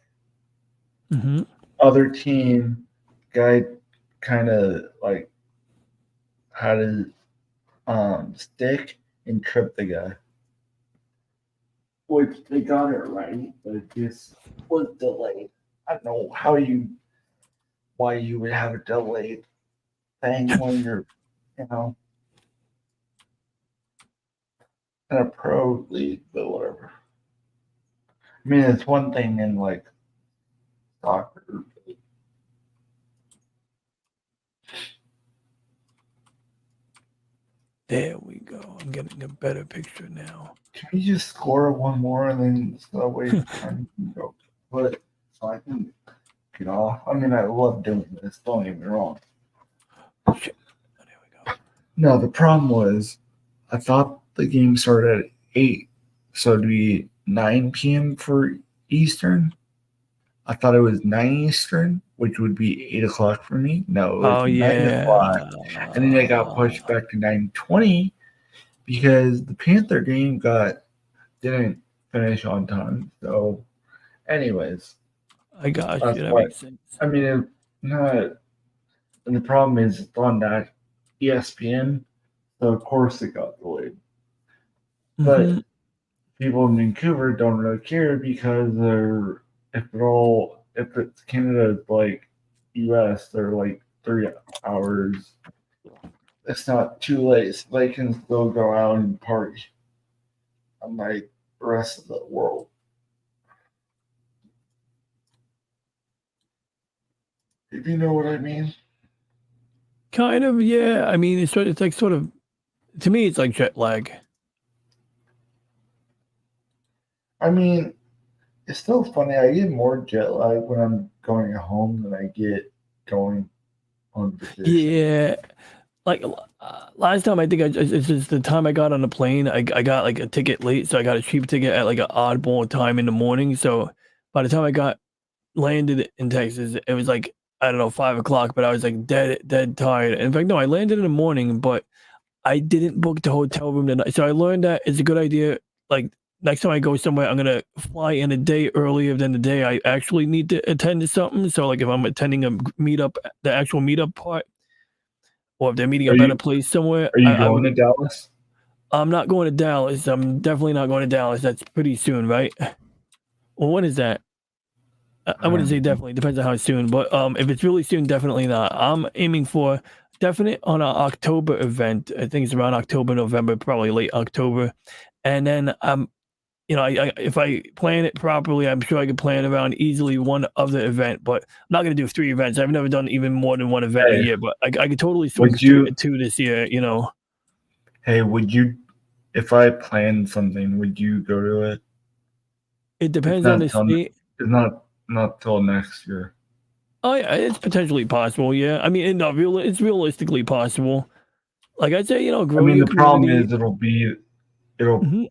Hmm. Other team guy kind of like had his stick and tripped the guy. Which they got it right, but it just was delayed. I don't know why you would have a delayed thing when you're you know in a pro league, but whatever. I mean, it's one thing in like soccer. There we go. I'm getting a better picture now. Can we just score one more and then so that way time can go? But so I can get off. I mean, I love doing this. Don't get me wrong. Shit. Oh, there we go. No, the problem was I thought the game started at 8, so it'd be 9 p.m. for Eastern. I thought it was 9 Eastern, which would be 8 o'clock for me. No, it's Oh 9 o'clock. yeah. And then it got pushed back to 9:20 because the Panther game didn't finish on time. So, anyways, I got that's you. That what makes sense. I mean. Not, and the problem is it's on that ESPN, so of course it got delayed. Hmm. But people in Vancouver don't really care because if it's Canada like US, they're like 3 hours. It's not too late. So they can still go out and party unlike the rest of the world. If you know what I mean. Kind of, yeah. I mean, it's like sort of to me, it's like jet lag. I mean, it's still funny. I get more jet lag when I'm going home than I get going on vacation. Yeah, like last time I think it's just the time I got on the plane. I got like a ticket late, so I got a cheap ticket at like an oddball time in the morning. So by the time I got landed in Texas, it was like I don't know, 5 o'clock, but I was like dead tired. In fact, no, I landed in the morning, but I didn't book the hotel room the night. So I learned that it's a good idea. Like next time I go somewhere, I'm gonna fly in a day earlier than the day I actually need to attend to something. So like if I'm attending a meetup, the actual meetup part, or if they're meeting Are up at a you place somewhere, are you going to Dallas? I'm not going to Dallas. I'm definitely not going to Dallas. That's pretty soon, right? Well, when is that? I wouldn't say definitely. Depends on how soon. But if it's really soon, definitely not. I'm aiming for definite on an October event. I think it's around October, November, probably late October. And then I if I plan it properly, I'm sure I could plan around easily one other event. But I'm not gonna do 3 events. I've never done even more than one event a Hey, year. But I could totally swing would you? 2 this year. Hey, would you? If I planned something, would you go to it? It It's depends on not the till state. it's not till next year. Oh yeah, it's potentially possible. Yeah, I mean, no, it's realistically possible. Like I say, I grow mean, your the problem community. is it'll Mhm.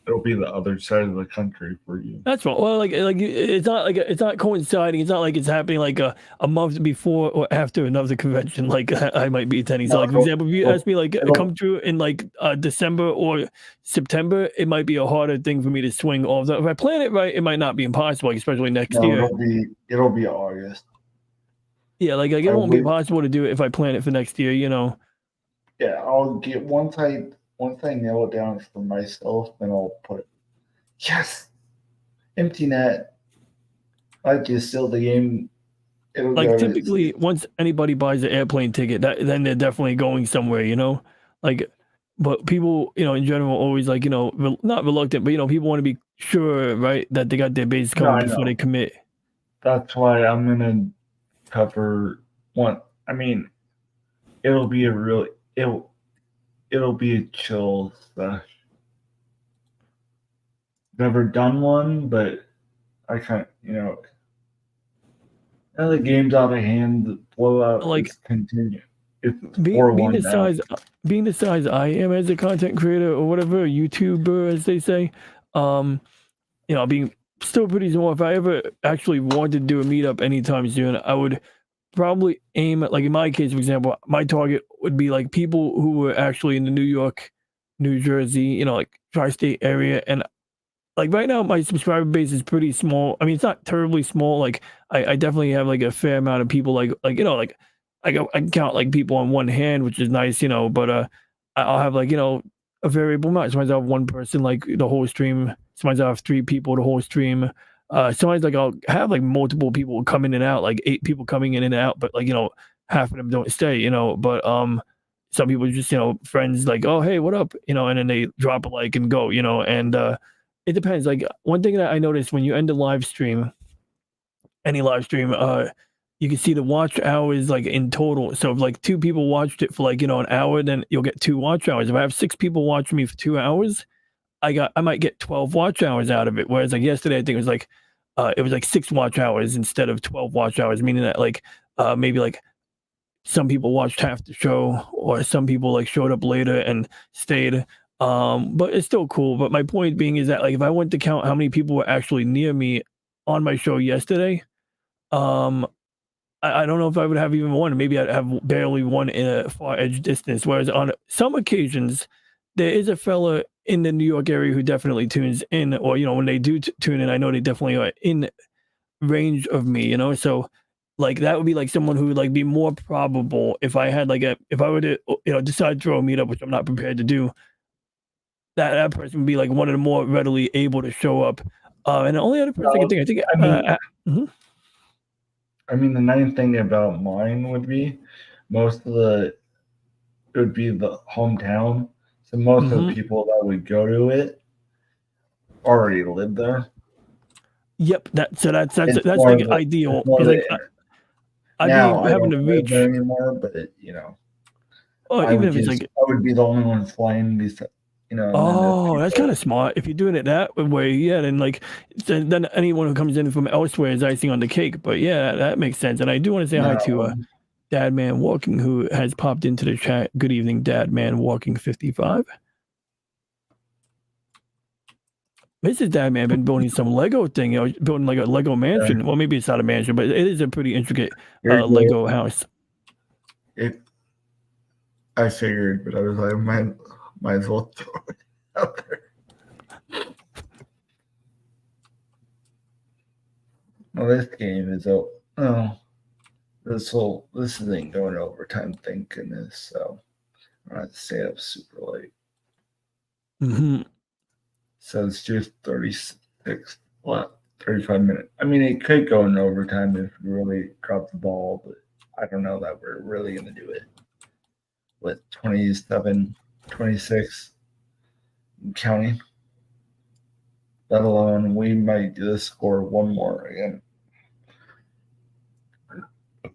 it'll be the other side of the country for you. That's right. Well, it's not like it's not coinciding. It's not like it's happening like a month before or after another convention. Like I might be attending. So, No, like for example, if you ask me like come it'll through in like December or September, it might be a harder thing for me to swing all of that. If I plan it right, it might not be impossible, like, especially next no, year. it'll be August. Yeah, like it I won't be would possible to do it if I plan it for next year. Yeah, I'll get once I nail it down for myself, then I'll put it. Yes, empty net. I just seal the game. It'll Like go to typically, once anybody buys an airplane ticket, then they're definitely going somewhere. Like, but people, in general, always like, not reluctant, but people want to be sure, right, that they got their base no, covered I before they know. commit. That's why I'm gonna cover one. I mean, it'll be a really it'll be a chill sesh. Never done one, but I kind now the game's out of hand. The blowout Like is continuing. It's being 4-1 now. being the size I am as a content creator or whatever, YouTuber as they say, um, being still pretty small. If I ever actually wanted to do a meetup anytime soon, I would probably aim at, like in my case, for example, my target would be like people who were actually in the New York, New Jersey, like tri-state area. And like right now, my subscriber base is pretty small. I mean, it's not terribly small. Like I definitely have like a fair amount of people. Like I can count like people on one hand, which is nice. But I'll have like a variable amount. Sometimes I'll have one person like the whole stream. Sometimes I'll have 3 people the whole stream. Sometimes like I'll have like multiple people come in and out, like 8 people coming in and out, but like half of them don't stay. But some people just friends like, oh hey, what up, and then they drop a like and go, and it depends. Like one thing that I noticed when you end a live stream, any live stream, you can see the watch hours like in total. So if like 2 people watched it for like an hour, then you'll get 2 watch hours. If I have 6 people watching me for 2 hours, I might get 12 watch hours out of it. Whereas like yesterday, I think it was like 6 watch hours instead of 12 watch hours, meaning that like maybe like some people watched half the show or some people like showed up later and stayed. But it's still cool. But my point being is that like if I went to count how many people were actually near me on my show yesterday, um I don't know if I would have even one. Maybe I'd have barely one in a far edge distance. Whereas on some occasions, there is a fella in the New York area who definitely tunes in, or when they do tune in, I know they definitely are in range of me. So like that would be like someone who would like be more probable if I had like if I were to decide to throw a meetup, which I'm not prepared to do, that person would be like one of the more readily able to show up. And the only other person No, I think I mean, mhm. the nice thing about mine would be most of the it would be the hometown. So most of the Mhm. people that would go to it already live there. Yep, It's that's more like of the ideal it's more because of like the I'd be now I having don't to live there reach, anymore, but or even if it's like, I would be the only one flying these, and then the oh, that's kind people. of smart. If you're doing it that way, yeah, then like then anyone who comes in from elsewhere is icing on the cake. But yeah, that makes sense. And I do want to say hi to No, Dad Man Walking who has popped into the chat. Good evening, Dad Man Walking 55. Mrs. Dadman been building some Lego thing, building like a Lego mansion. Well, maybe it's not a mansion, but it is a pretty intricate Lego house. I figured, but I was like, might as well throw it out there. Well, this game is this isn't going overtime, thank goodness. So I don't have to stay up super late. Mm-hmm. So it's just 35 minutes. I mean, it could go in overtime if we really drop the ball, but I don't know that we're really going to do it. With 27, 26 counting, let alone we might just score one more again.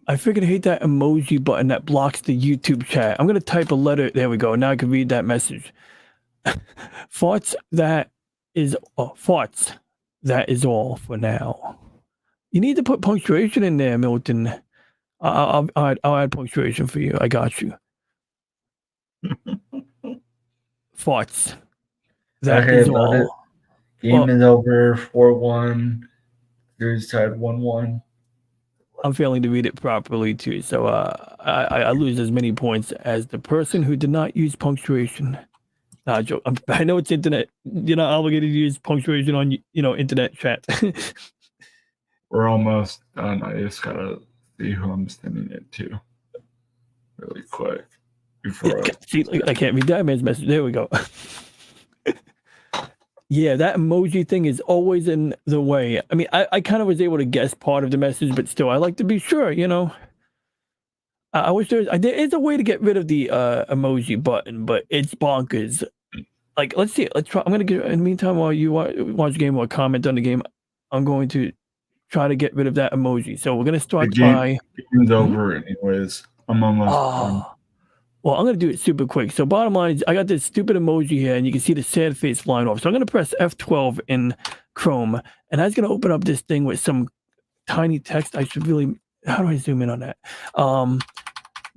I freaking hate that emoji button that blocks the YouTube chat. I'm going to type a letter. There we go. Now I can read that message. Farts, that is all for now. You need to put punctuation in there, Milton. I'll add punctuation for you. I got you. Farts. That is all. Game is over. 4-1. Series tied 1-1. I'm failing to read it properly too, so I lose as many points as the person who did not use punctuation. Nah, joke. I know it's internet. You're not obligated to use punctuation on internet chat. We're almost done. I just gotta see who I'm sending it to really quick before. See, I can't read that man's message. There we go. Yeah, that emoji thing is always in the way. I mean, I kind of was able to guess part of the message, but still, I like to be sure, I wish there is a way to get rid of the emoji button, but it's bonkers. Like, let's see. Let's try. I'm going to get, in the meantime, while you watch the game or comment on the game, I'm going to try to get rid of that emoji. So we're going to start by... Game's over anyways. I'm almost done. Well, I'm going to do it super quick. So bottom line is I got this stupid emoji here, and you can see the sad face flying off. So I'm going to press F12 in Chrome, and that's going to open up this thing with some tiny text. I should really... How do I zoom in on that?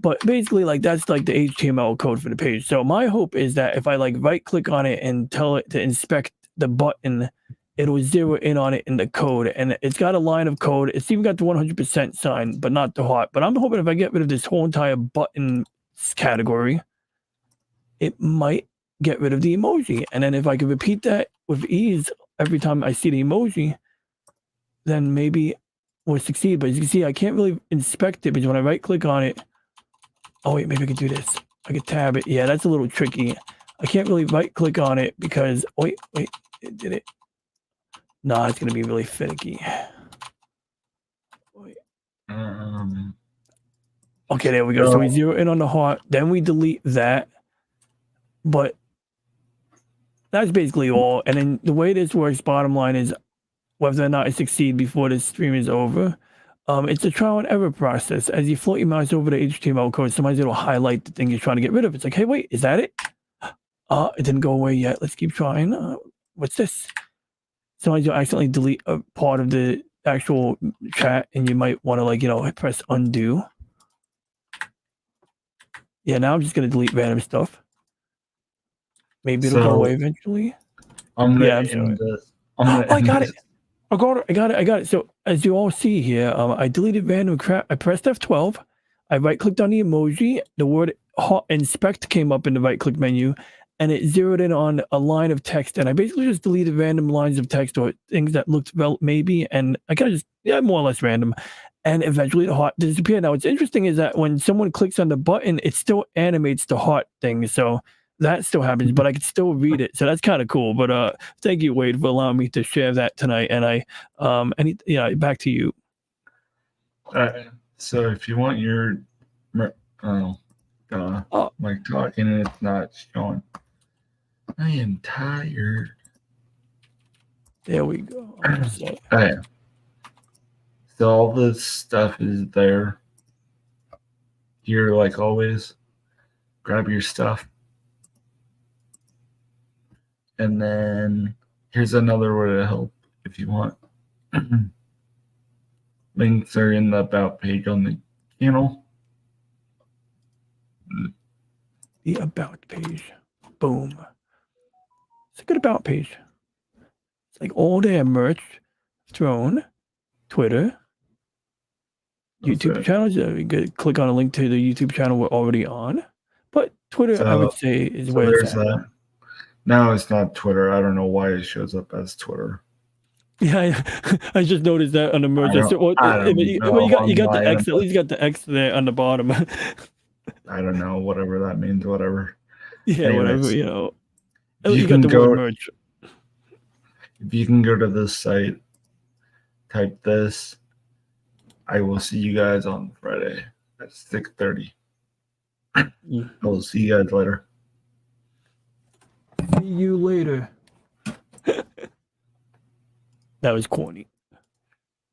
But basically, like, that's like the HTML code for the page. So my hope is that if I like right-click on it and tell it to inspect the button, it'll zero in on it in the code. And it's got a line of code. It's even got the 100% sign, but not the heart. But I'm hoping if I get rid of this whole entire button category, it might get rid of the emoji. And then if I can repeat that with ease every time I see the emoji, then maybe we'll succeed. But as you can see, I can't really inspect it because when I right-click on it... Oh, wait, maybe I could do this. I could tab it. Yeah, that's a little tricky. I can't really right-click on it because... Wait, did it? Nah, it's going to be really finicky. Wait. Okay, there we go. So we zero in on the heart. Then we delete that. But that's basically all. And then the way this works, bottom line, is whether or not I succeed before this stream is over. It's a trial and error process. As you float your mouse over the HTML code, sometimes it'll highlight the thing you're trying to get rid of. It's like, hey, wait, is that it? It didn't go away yet. Let's keep trying. What's this? Sometimes you'll accidentally delete a part of the actual chat, and you might want to, press undo. Yeah, now I'm just going to delete random stuff. Maybe it'll go away eventually. I'm sorry. I got it. I got it. So as you all see here, I deleted random crap. I pressed F12. I right-clicked on the emoji. The word inspect came up in the right-click menu, and it zeroed in on a line of text. And I basically just deleted random lines of text or things that looked maybe, and I kind of just, more or less random. And eventually the heart disappeared. Now, what's interesting is that when someone clicks on the button, it still animates the heart thing. So that still happens, but I can still read it. So that's kind of cool. But thank you, Wade, for allowing me to share that tonight. And back to you. So if you want your like talking and it's not showing, I am tired. There we go. So all this stuff is there. Here, like always, grab your stuff. And then here's another way to help if you want. Links are in the About page on the channel. The About page. Boom. It's a good About page. like all their merch, Throne, Twitter, That's YouTube it. channels. You could click on a link to the YouTube channel we're already on. But Twitter, I would say, is So where it's there's at. that. Now it's not Twitter. I don't know why it shows up as Twitter. Yeah, I just noticed that on the merch. I don't know. You got the Why. X. At least you got the X there on the bottom. I don't know. Whatever that means. Whatever. Yeah, Anyways, whatever. You know, if you got the word merch. If you can go to this site, type this. I will see you guys on Friday at 6:30. I will see you guys later. See you later. That was corny.